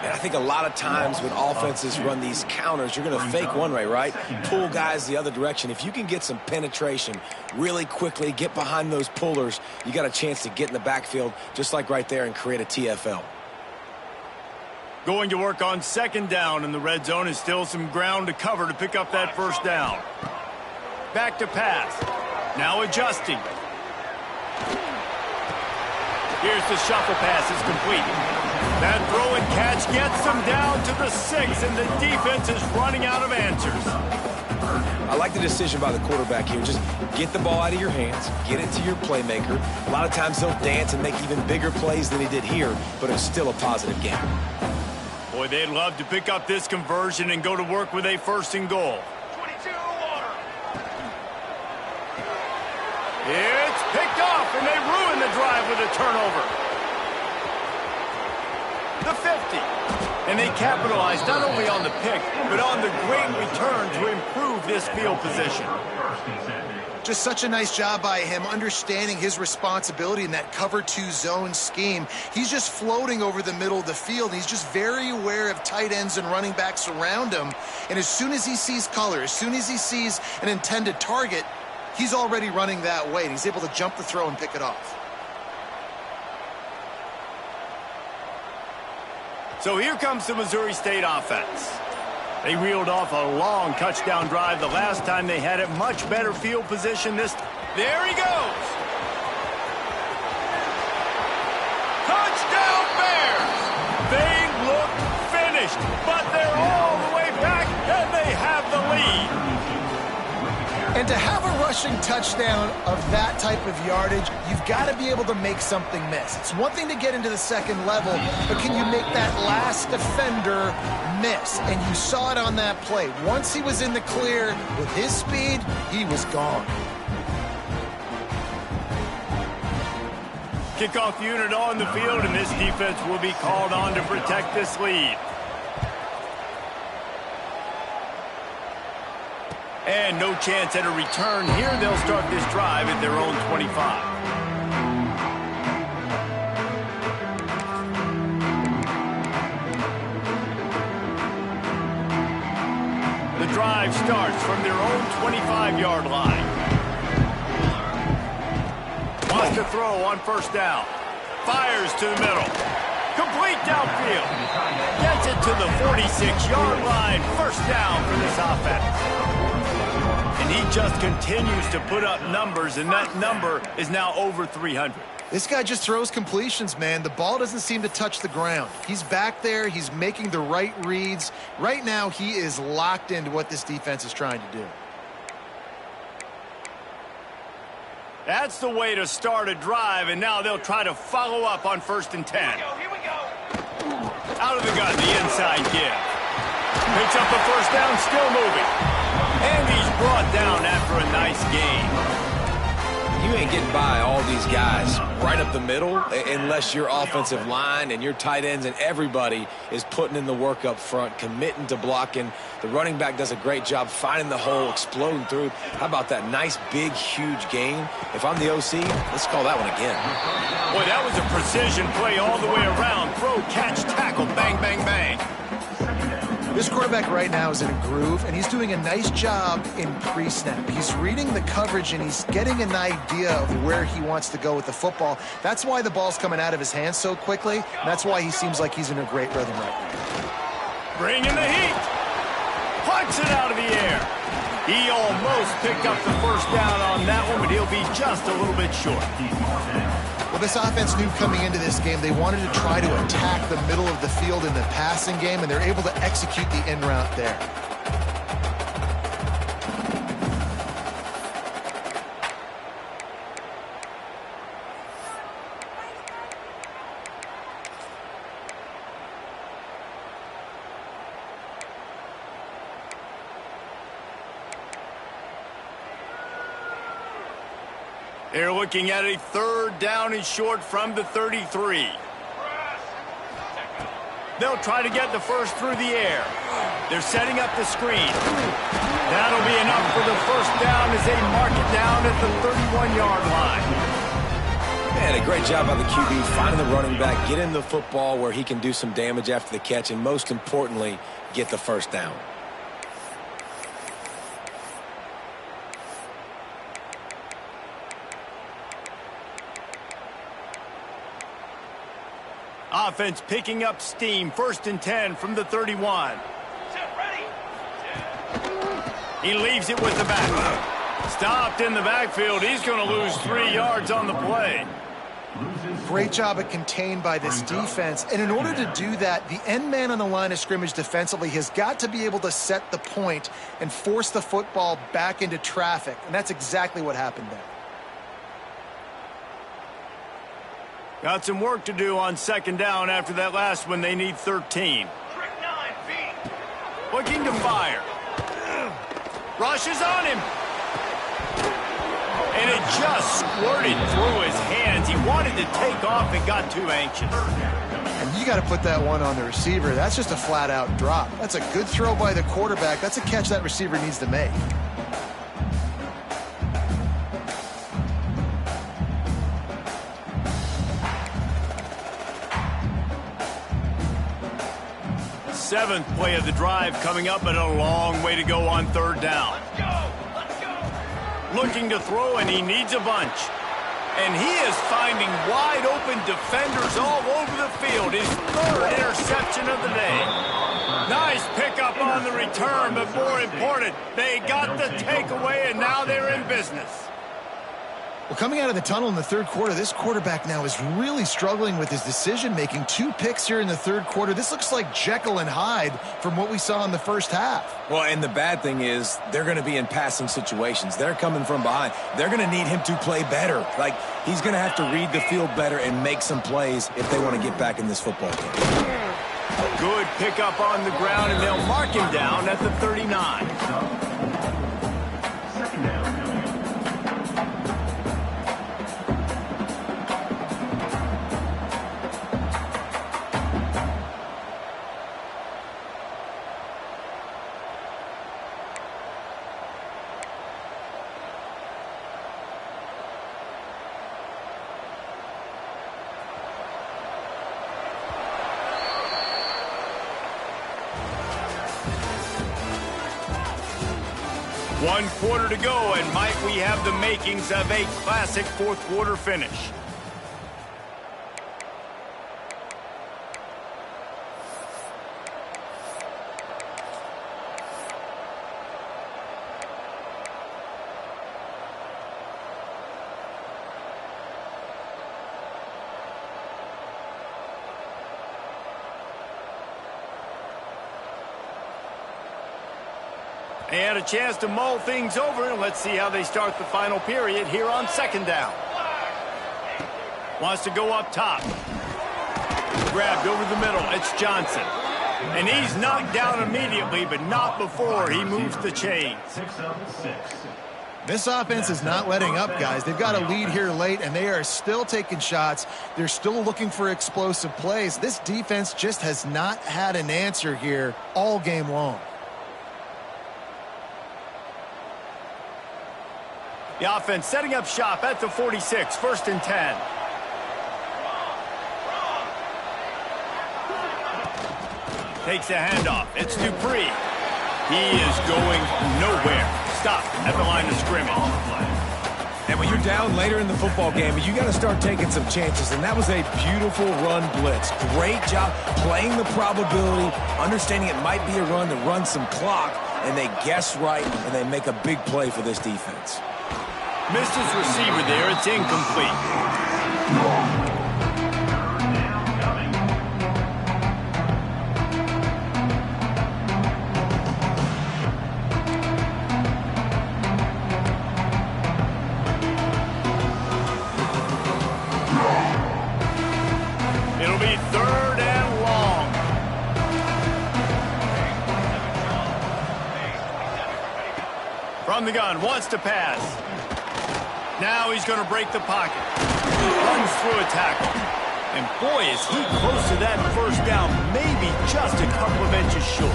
And I think a lot of times when offenses run these counters, you're going to fake one way, right? Pull guys the other direction. If you can get some penetration really quickly, get behind those pullers, you got a chance to get in the backfield just like right there and create a TFL. Going to work on 2nd down in the red zone is still some ground to cover to pick up that first down. Back to pass. Now adjusting. Here's the shuffle pass. It's complete. That throw and catch gets them down to the 6, and the defense is running out of answers. I like the decision by the quarterback here. Just get the ball out of your hands, get it to your playmaker. A lot of times he'll dance and make even bigger plays than he did here, but it's still a positive game. Boy, they'd love to pick up this conversion and go to work with a 1st and goal. 22 water. It's picked off, and they ruin the drive with a turnover. The 50. And they capitalized not only on the pick, but on the great return to improve this field position. Just such a nice job by him understanding his responsibility in that cover 2 zone scheme. He's just floating over the middle of the field. And he's just very aware of tight ends and running backs around him. And as soon as he sees color, as soon as he sees an intended target, he's already running that way. And he's able to jump the throw and pick it off. So here comes the Missouri State offense. They reeled off a long touchdown drive the last time they had it. Much better field position this. There he goes. Touchdown Bears! They look finished, but they're all the way back, and they have the lead. And to have a rushing touchdown of that type of yardage, you've got to be able to make something miss. It's one thing to get into the second level, but can you make that last defender miss? And you saw it on that play. Once he was in the clear with his speed, he was gone. Kickoff unit on the field, and this defense will be called on to protect this lead. And no chance at a return here. They'll start this drive at their own 25. The drive starts from their own 25-yard line. Wants to throw on first down. Fires to the middle. Complete downfield. Gets it to the 46-yard line. First down for this offense. And he just continues to put up numbers, and that number is now over 300. This guy just throws completions, man. The ball doesn't seem to touch the ground. He's back there. He's making the right reads. Right now, he is locked into what this defense is trying to do. That's the way to start a drive, and now they'll try to follow up on 1st and 10. Here we go. Out of the gun, the inside give. Picks up the first down, still moving. And he's brought down after a nice game. You ain't getting by all these guys right up the middle unless your offensive line and your tight ends and everybody is putting in the work up front, committing to blocking. The running back does a great job finding the hole, exploding through. How about that nice, big, huge gain? If I'm the OC, let's call that one again. Boy, that was a precision play all the way around. Throw, catch, tackle, bang, bang, bang. This quarterback right now is in a groove, and he's doing a nice job in pre-snap. He's reading the coverage, and he's getting an idea of where he wants to go with the football. That's why the ball's coming out of his hands so quickly, and that's why he seems like he's in a great rhythm right now. Bring in the heat. Punts it out of the air. He almost picked up the first down on that one, but he'll be just a little bit short. Well, this offense knew coming into this game they wanted to try to attack the middle of the field in the passing game, and they're able to execute the in route there. They're looking at a 3rd down and short from the 33. They'll try to get the first through the air. They're setting up the screen. That'll be enough for the first down as they mark it down at the 31-yard line. Man, a great job by the QB finding the running back, getting the football where he can do some damage after the catch, and most importantly, get the first down. Offense picking up steam. 1st and 10 from the 31. He leaves it with the back. Stopped in the backfield. He's going to lose 3 yards on the play. Great job at contained by this defense. And in order to do that, the end man on the line of scrimmage defensively has got to be able to set the point and force the football back into traffic. And that's exactly what happened there. Got some work to do on 2nd down after that last one. They need 13. Looking to fire. Rushes on him. And it just squirted through his hands. He wanted to take off and got too anxious. And you got to put that one on the receiver. That's just a flat-out drop. That's a good throw by the quarterback. That's a catch that receiver needs to make. Seventh play of the drive coming up, but a long way to go on 3rd down. Let's go. Looking to throw, and he needs a bunch. And he is finding wide open defenders all over the field. His 3rd interception of the day. Nice pickup up on the return, but more important, they got the takeaway, and now they're in business. Well, coming out of the tunnel in the third quarter, this quarterback now is really struggling with his decision-making. 2 picks here in the third quarter. This looks like Jekyll and Hyde from what we saw in the first half. Well, and the bad thing is they're going to be in passing situations. They're coming from behind. They're going to need him to play better. Like, he's going to have to read the field better and make some plays if they want to get back in this football game. Good pickup on the ground, and they'll mark him down at the 39. Second down. One quarter to go, and might we have the makings of a classic fourth quarter finish. They had a chance to mull things over, and let's see how they start the final period here on second down. Wants to go up top. Grabbed over the middle. It's Johnson. And he's knocked down immediately, but not before he moves the chains. 6 of 6. This offense is not letting up, guys. They've got a lead here late, and they are still taking shots. They're still looking for explosive plays. This defense just has not had an answer here all game long. The offense setting up shop at the 46, 1st and 10. Takes a handoff. It's Dupree. He is going nowhere. Stop at the line of scrimmage. And when you're down later in the football game, you got to start taking some chances, and that was a beautiful run blitz. Great job playing the probability, understanding it might be a run to run some clock, and they guess right, and they make a big play for this defense. Missed his receiver there. It's incomplete. It'll be 3rd and long. From the gun, wants to pass. Now he's going to break the pocket. Runs through a tackle. And boy, is he close to that first down, maybe just a couple of inches short.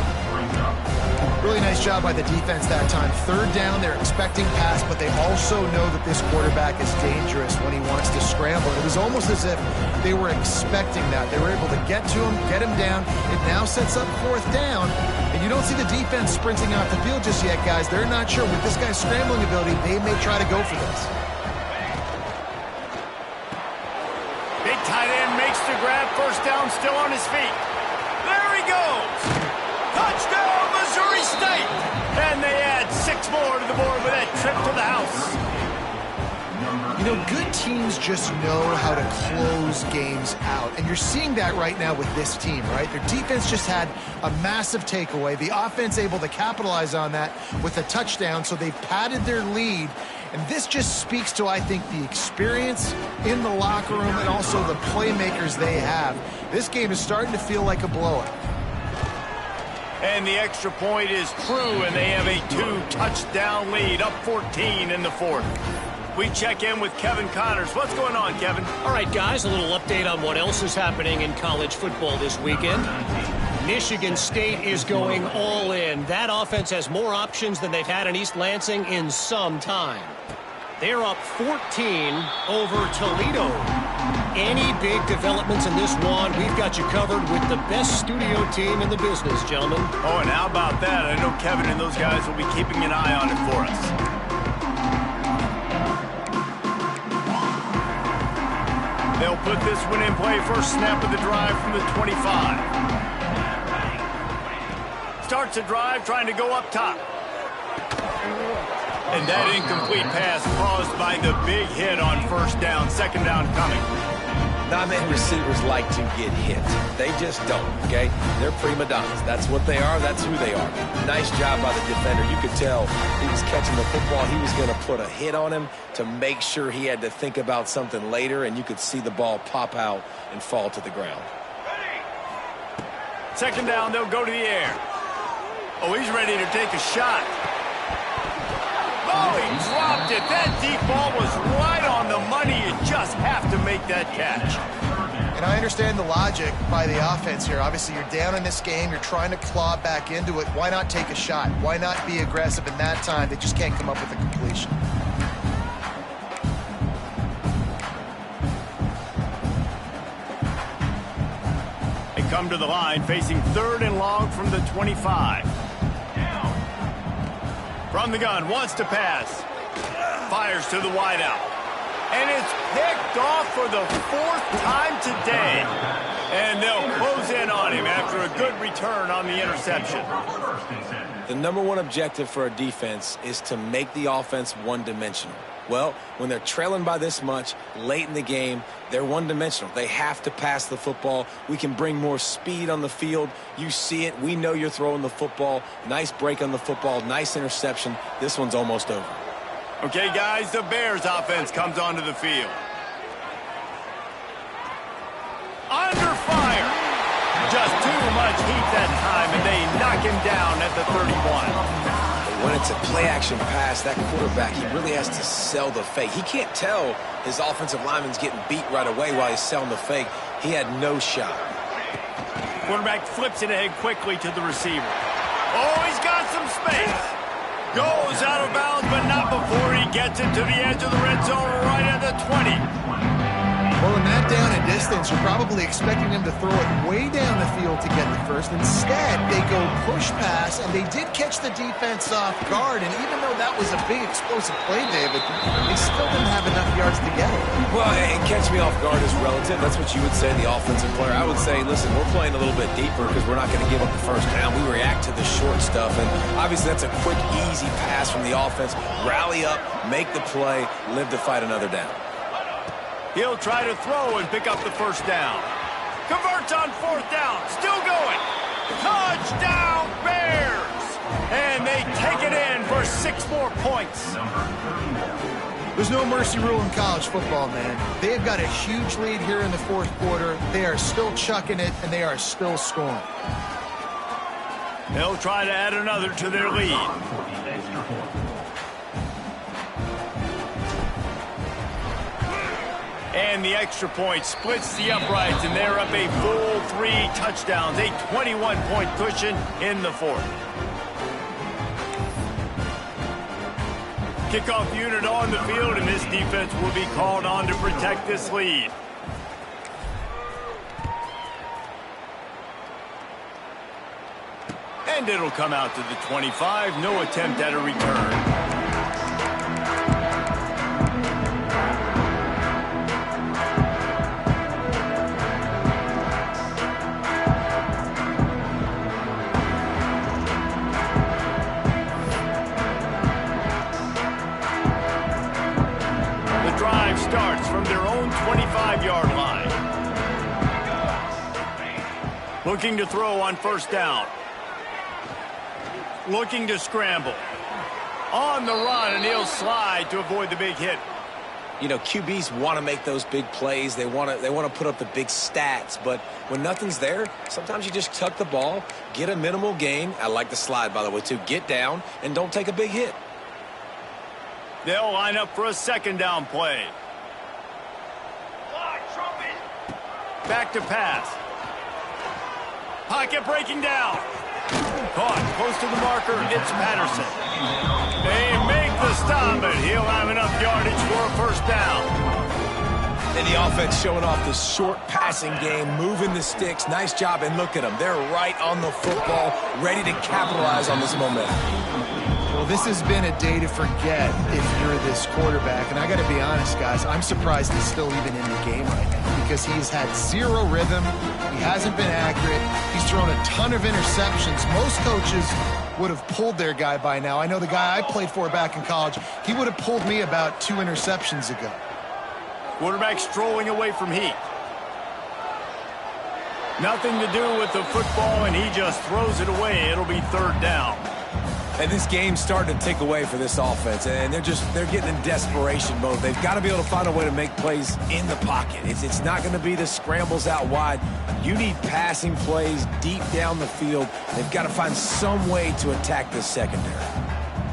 Really nice job by the defense that time. 3rd down, they're expecting pass, but they also know that this quarterback is dangerous when he wants to scramble. It was almost as if they were expecting that. They were able to get to him, get him down. It now sets up 4th down. And you don't see the defense sprinting off the field just yet, guys. They're not sure. With this guy's scrambling ability, they may try to go for this. Big tight end makes the grab. 1st down, still on his feet. There he goes. Touchdown, Missouri State. And they add 6 more to the board with that trip to the house. You know, good teams just know how to close games out. And you're seeing that right now with this team, right? Their defense just had a massive takeaway. The offense able to capitalize on that with a touchdown, so they padded their lead. And this just speaks to, I think, the experience in the locker room and also the playmakers they have. This game is starting to feel like a blowout. And the extra point is true, and they have a 2-touchdown lead, up 14 in the 4th. We check in with Kevin Connors. What's going on, Kevin? All right, guys, a little update on what else is happening in college football this weekend. Michigan State is going all in. That offense has more options than they've had in East Lansing in some time. They're up 14 over Toledo. Any big developments in this one, we've got you covered with the best studio team in the business, gentlemen. Oh, and how about that? I know Kevin and those guys will be keeping an eye on it for us. They'll put this one in play. First snap of the drive from the 25. starts the drive trying to go up top. And that incomplete pass caused by the big hit on first down. Second down coming. Not many receivers like to get hit. They just don't, okay? They're prima donnas. That's what they are. That's who they are. Nice job by the defender. You could tell he was catching the football. He was going to put a hit on him to make sure he had to think about something later, and you could see the ball pop out and fall to the ground. Second down, they'll go to the air. Oh, he's ready to take a shot. Oh, he dropped it. That deep ball was right on the money. You just have to make that catch. And I understand the logic by the offense here. Obviously, you're down in this game. You're trying to claw back into it. Why not take a shot? Why not be aggressive in that time? They just can't come up with a completion. They come to the line facing 3rd and long from the 25. From the gun, wants to pass. Fires to the wideout. And it's picked off for the 4th time today. And they'll close in on him after a good return on the interception. The number one objective for a defense is to make the offense one-dimensional. Well, when they're trailing by this much late in the game, they're one-dimensional. They have to pass the football. We can bring more speed on the field. You see it. We know you're throwing the football. Nice break on the football. Nice interception. This one's almost over. Okay, guys, the Bears offense comes onto the field. Under fire. Just too much heat that time, and they knock him down at the 31. When it's a play-action pass, that quarterback, he really has to sell the fake. He can't tell his offensive lineman's getting beat right away while he's selling the fake. He had no shot. Quarterback flips it ahead quickly to the receiver. Oh, he's got some space. Goes out of bounds, but not before he gets it to the edge of the red zone right at the 20. Well, in that down and distance, you're probably expecting them to throw it way down the field to get the first. Instead, they go push pass, and they did catch the defense off guard. And even though that was a big explosive play, David, they still didn't have enough yards to get it. Well, and catch me off guard is relative. That's what you would say, the offensive player. I would say, listen, we're playing a little bit deeper because we're not going to give up the first down. We react to the short stuff, and obviously that's a quick, easy pass from the offense. Rally up, make the play, live to fight another down. He'll try to throw and pick up the first down. Converts on 4th down. Still going. Touchdown, Bears! And they take it in for 6 more points. There's no mercy rule in college football, man. They've got a huge lead here in the 4th quarter. They are still chucking it, and they are still scoring. They'll try to add another to their lead. And the extra point splits the uprights, and they're up a full 3 touchdowns, a 21-point cushion in the 4th. Kickoff unit on the field, and this defense will be called on to protect this lead. And it'll come out to the 25. No attempt at a return. Starts from their own 25-yard line. Looking to throw on 1st down. Looking to scramble. On the run, and he'll slide to avoid the big hit. You know, QBs want to make those big plays. They want to put up the big stats. But when nothing's there, sometimes you just tuck the ball, get a minimal gain. I like the slide, by the way, too. Get down and don't take a big hit. They'll line up for a 2nd down play. Back to pass. Pocket breaking down. Caught close to the marker. It's Patterson. They make the stop, but he'll have enough yardage for a 1st down. And the offense showing off the short passing game, moving the sticks. Nice job, and look at them. They're right on the football, ready to capitalize on this momentum. Well, this has been a day to forget if you're this quarterback. And I got to be honest, guys, I'm surprised he's still even in the game right now because he's had 0 rhythm. He hasn't been accurate. He's thrown a ton of interceptions. Most coaches would have pulled their guy by now. I know the guy I played for back in college, he would have pulled me about 2 interceptions ago. Quarterback strolling away from heat. Nothing to do with the football, and he just throws it away. It'll be 3rd down. And this game's starting to take away for this offense, and they're getting in desperation mode. They've got to be able to find a way to make plays in the pocket. It's not going to be the scrambles out wide. You need passing plays deep down the field. They've got to find some way to attack this secondary.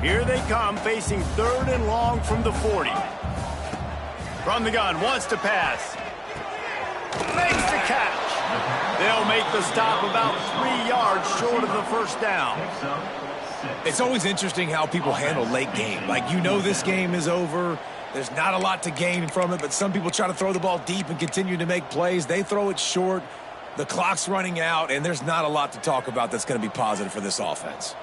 Here they come, facing 3rd and long from the 40. From the gun, wants to pass. Makes the catch. They'll make the stop about 3 yards short of the 1st down. It's always interesting how people handle late game. Like, you know this game is over. There's not a lot to gain from it, but some people try to throw the ball deep and continue to make plays. They throw it short. The clock's running out, and there's not a lot to talk about that's going to be positive for this offense.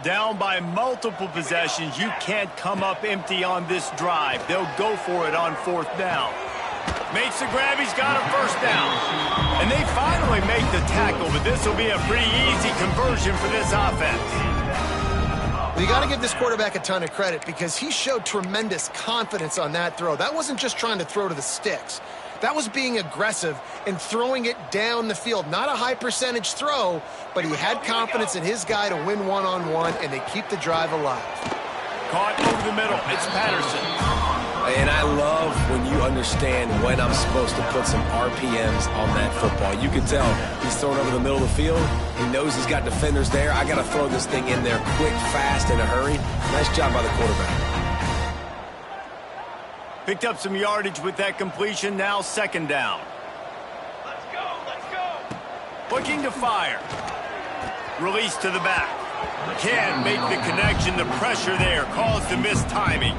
Down by multiple possessions, you can't come up empty on this drive. They'll go for it on 4th down. Makes the grab, he's got a 1st down. And they finally make the tackle, but this will be a pretty easy conversion for this offense. Well, you got to give this quarterback a ton of credit because he showed tremendous confidence on that throw. That wasn't just trying to throw to the sticks. That was being aggressive and throwing it down the field. Not a high percentage throw, but he had confidence in his guy to win one-on-one, and they keep the drive alive. Caught over the middle. It's Patterson. And I love when you understand when I'm supposed to put some RPMs on that football. You can tell he's throwing over the middle of the field. He knows he's got defenders there. I got to throw this thing in there quick, fast, in a hurry. Nice job by the quarterback. Picked up some yardage with that completion. Now 2nd down. Let's go. Looking to fire. Release to the back. Can't make the connection. The pressure there caused the missed timing.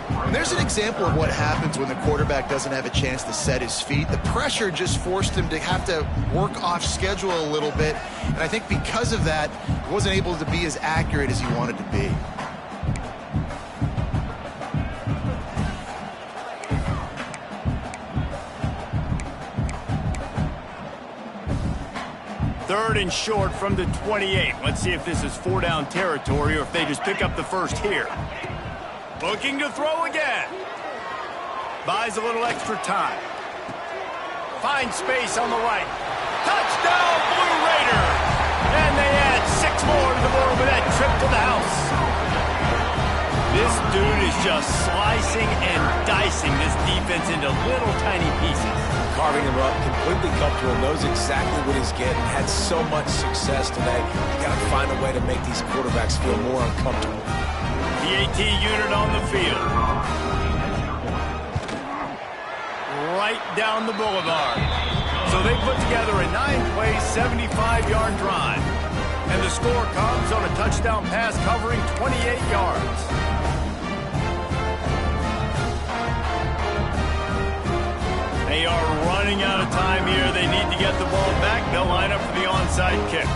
And there's an example of what happens when the quarterback doesn't have a chance to set his feet. The pressure just forced him to have to work off schedule a little bit. And I think because of that, he wasn't able to be as accurate as he wanted to be. Third and short from the 28. Let's see if this is 4-down territory or if they just pick up the 1st here. Looking to throw again. Buys a little extra time. Finds space on the right. Touchdown, Blue Raider! And they add 6 more to the board with that trip to the house. This dude is just slicing and dicing this defense into little tiny pieces. Carving him up, completely comfortable, knows exactly what he's getting, had so much success today. You got to find a way to make these quarterbacks feel more uncomfortable. The AT unit on the field. Right down the boulevard. So they put together a 9-play, 75-yard drive. And the score comes on a touchdown pass covering 28 yards. They are running out of time here. They need to get the ball back. They'll line up for the onside kick.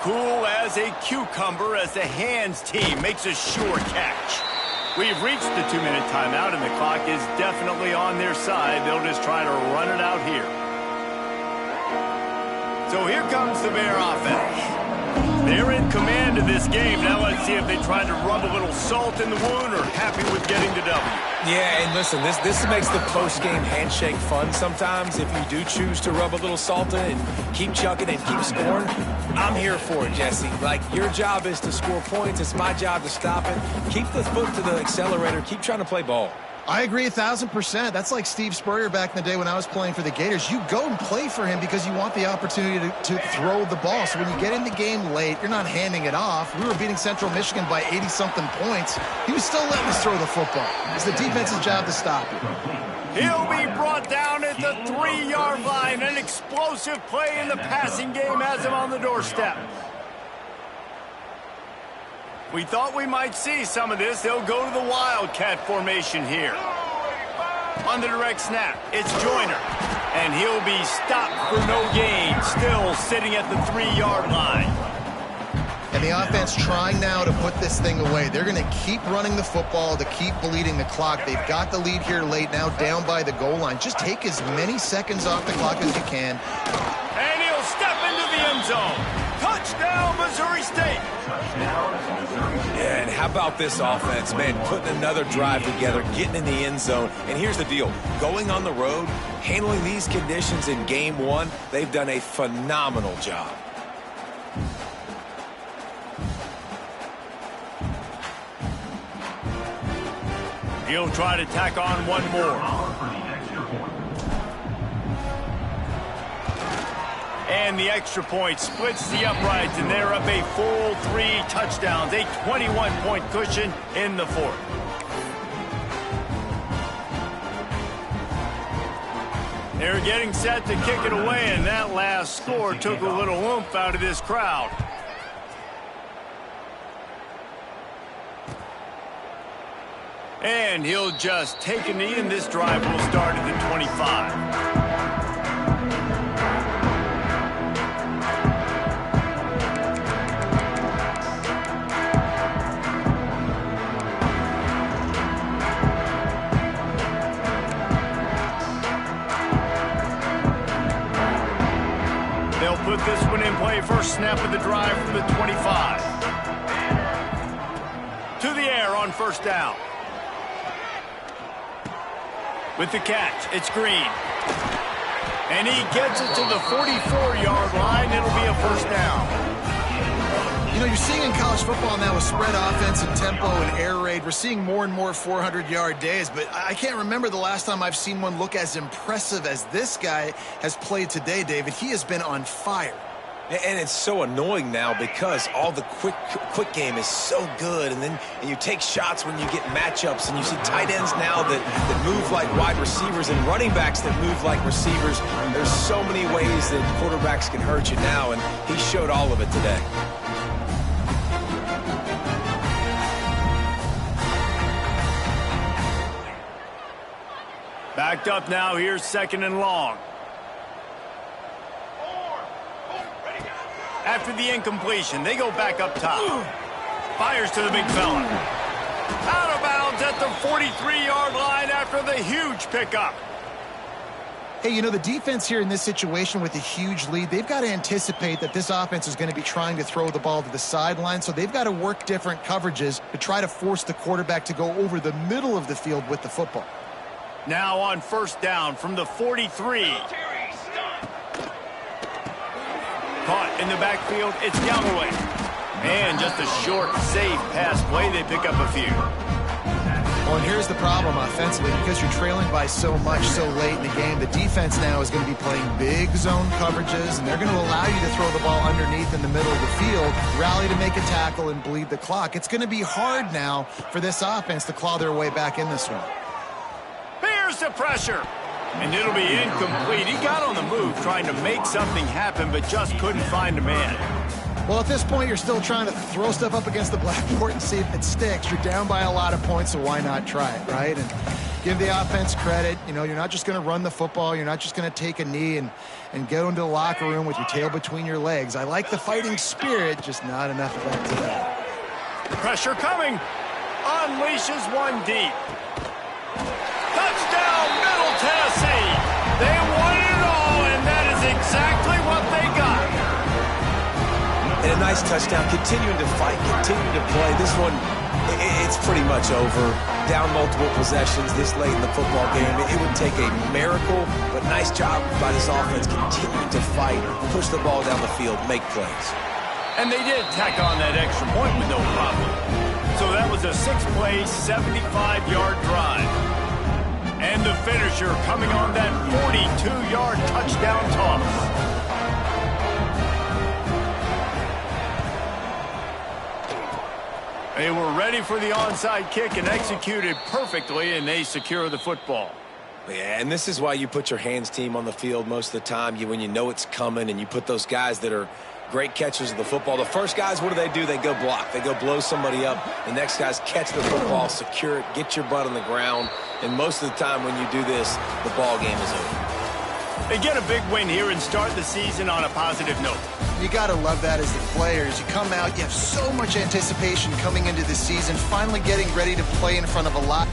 Cool as a cucumber as the hands team makes a sure catch. We've reached the 2-minute timeout, and the clock is definitely on their side. They'll just try to run it out here. So here comes the Bear offense. They're in command of this game. Now let's see if they try to rub a little salt in the wound or happy with getting the W. Yeah, and listen, this makes the post-game handshake fun sometimes. If you do choose to rub a little salt in and keep chucking and keep scoring, I'm here for it, Jesse. Like, your job is to score points. It's my job to stop it. Keep the foot to the accelerator. Keep trying to play ball. I agree 1,000%. That's like Steve Spurrier back in the day when I was playing for the Gators. You go and play for him because you want the opportunity to throw the ball. So when you get in the game late, you're not handing it off. We were beating Central Michigan by 80-something points. He was still letting us throw the football. It's the defense's job to stop it. He'll be brought down at the 3-yard line. An explosive play in the passing game has him on the doorstep. We thought we might see some of this. They'll go to the Wildcat formation here. On the direct snap, it's Joyner. And he'll be stopped for no gain. Still sitting at the 3-yard line. And And the offense trying now to put this thing away. They're going to keep running the football to keep bleeding the clock. They've got the lead here late, now down by the goal line. Just take as many seconds off the clock as you can. And he'll step into the end zone. Touchdown, Missouri State. And how about this offense, man, putting another drive together, getting in the end zone. And here's the deal. Going on the road, handling these conditions in game one, they've done a phenomenal job. He'll try to tack on one more. And the extra point splits the uprights, and they're up a full 3 touchdowns, a 21-point cushion in the fourth. They're getting set to kick it away, and that last score took a little oomph out of this crowd. And he'll just take a knee, and this drive will start at the 25. They'll put this one in play. First snap of the drive from the 25. To the air on first down. With the catch, it's Green. And he gets it to the 44-yard line. It'll be a first down. You know, you're seeing in college football now with spread offense and tempo and air raid, we're seeing more and more 400-yard days, but I can't remember the last time I've seen one look as impressive as this guy has played today, David. He has been on fire. And it's so annoying now because all the quick game is so good, and you take shots when you get matchups, and you see tight ends now that move like wide receivers and running backs that move like receivers. There's so many ways that quarterbacks can hurt you now, and he showed all of it today. Backed up now, here's second and long. After the incompletion, they go back up top. Fires to the big fella. Out of bounds at the 43-yard line after the huge pickup. Hey, you know, the defense here in this situation with a huge lead, they've got to anticipate that this offense is going to be trying to throw the ball to the sideline, so they've got to work different coverages to try to force the quarterback to go over the middle of the field with the football. Now on first down from the 43. Caught in the backfield, it's Galloway. And just a short, safe pass play, they pick up a few. Well, and here's the problem offensively, because you're trailing by so much so late in the game, the defense now is going to be playing big zone coverages, and they're going to allow you to throw the ball underneath in the middle of the field, rally to make a tackle, and bleed the clock. It's going to be hard now for this offense to claw their way back in this one. Here's the pressure. And it'll be incomplete. He got on the move trying to make something happen, but just couldn't find a man. Well, at this point, you're still trying to throw stuff up against the blackboard and see if it sticks. You're down by a lot of points, so why not try it, right? And give the offense credit. You know, you're not just going to run the football. You're not just going to take a knee and go into the locker room with your tail between your legs. I like the fighting spirit, just not enough of that today. Pressure coming. Unleashes one deep. Touchdown, Middle Tennessee. They won it all, and that is exactly what they got. And a nice touchdown, continuing to fight, continuing to play. This one, it's pretty much over. Down multiple possessions this late in the football game. It would take a miracle, but nice job by this offense continuing to fight, push the ball down the field, make plays. And they did tack on that extra point with no problem. So that was a 6-play, 75-yard drive. And the finisher coming on that 42-yard touchdown toss. They were ready for the onside kick and executed perfectly, and they secure the football. Yeah, and this is why you put your hands team on the field most of the time, when you know it's coming, and you put those guys that are great catchers of the football. The first guys, what do? They go block. They go blow somebody up. The next guys catch the football, secure it, get your butt on the ground. And most of the time when you do this, the ball game is over. They get a big win here and start the season on a positive note. You got to love that as the players. You come out, you have so much anticipation coming into the season, finally getting ready to play in front of a lot.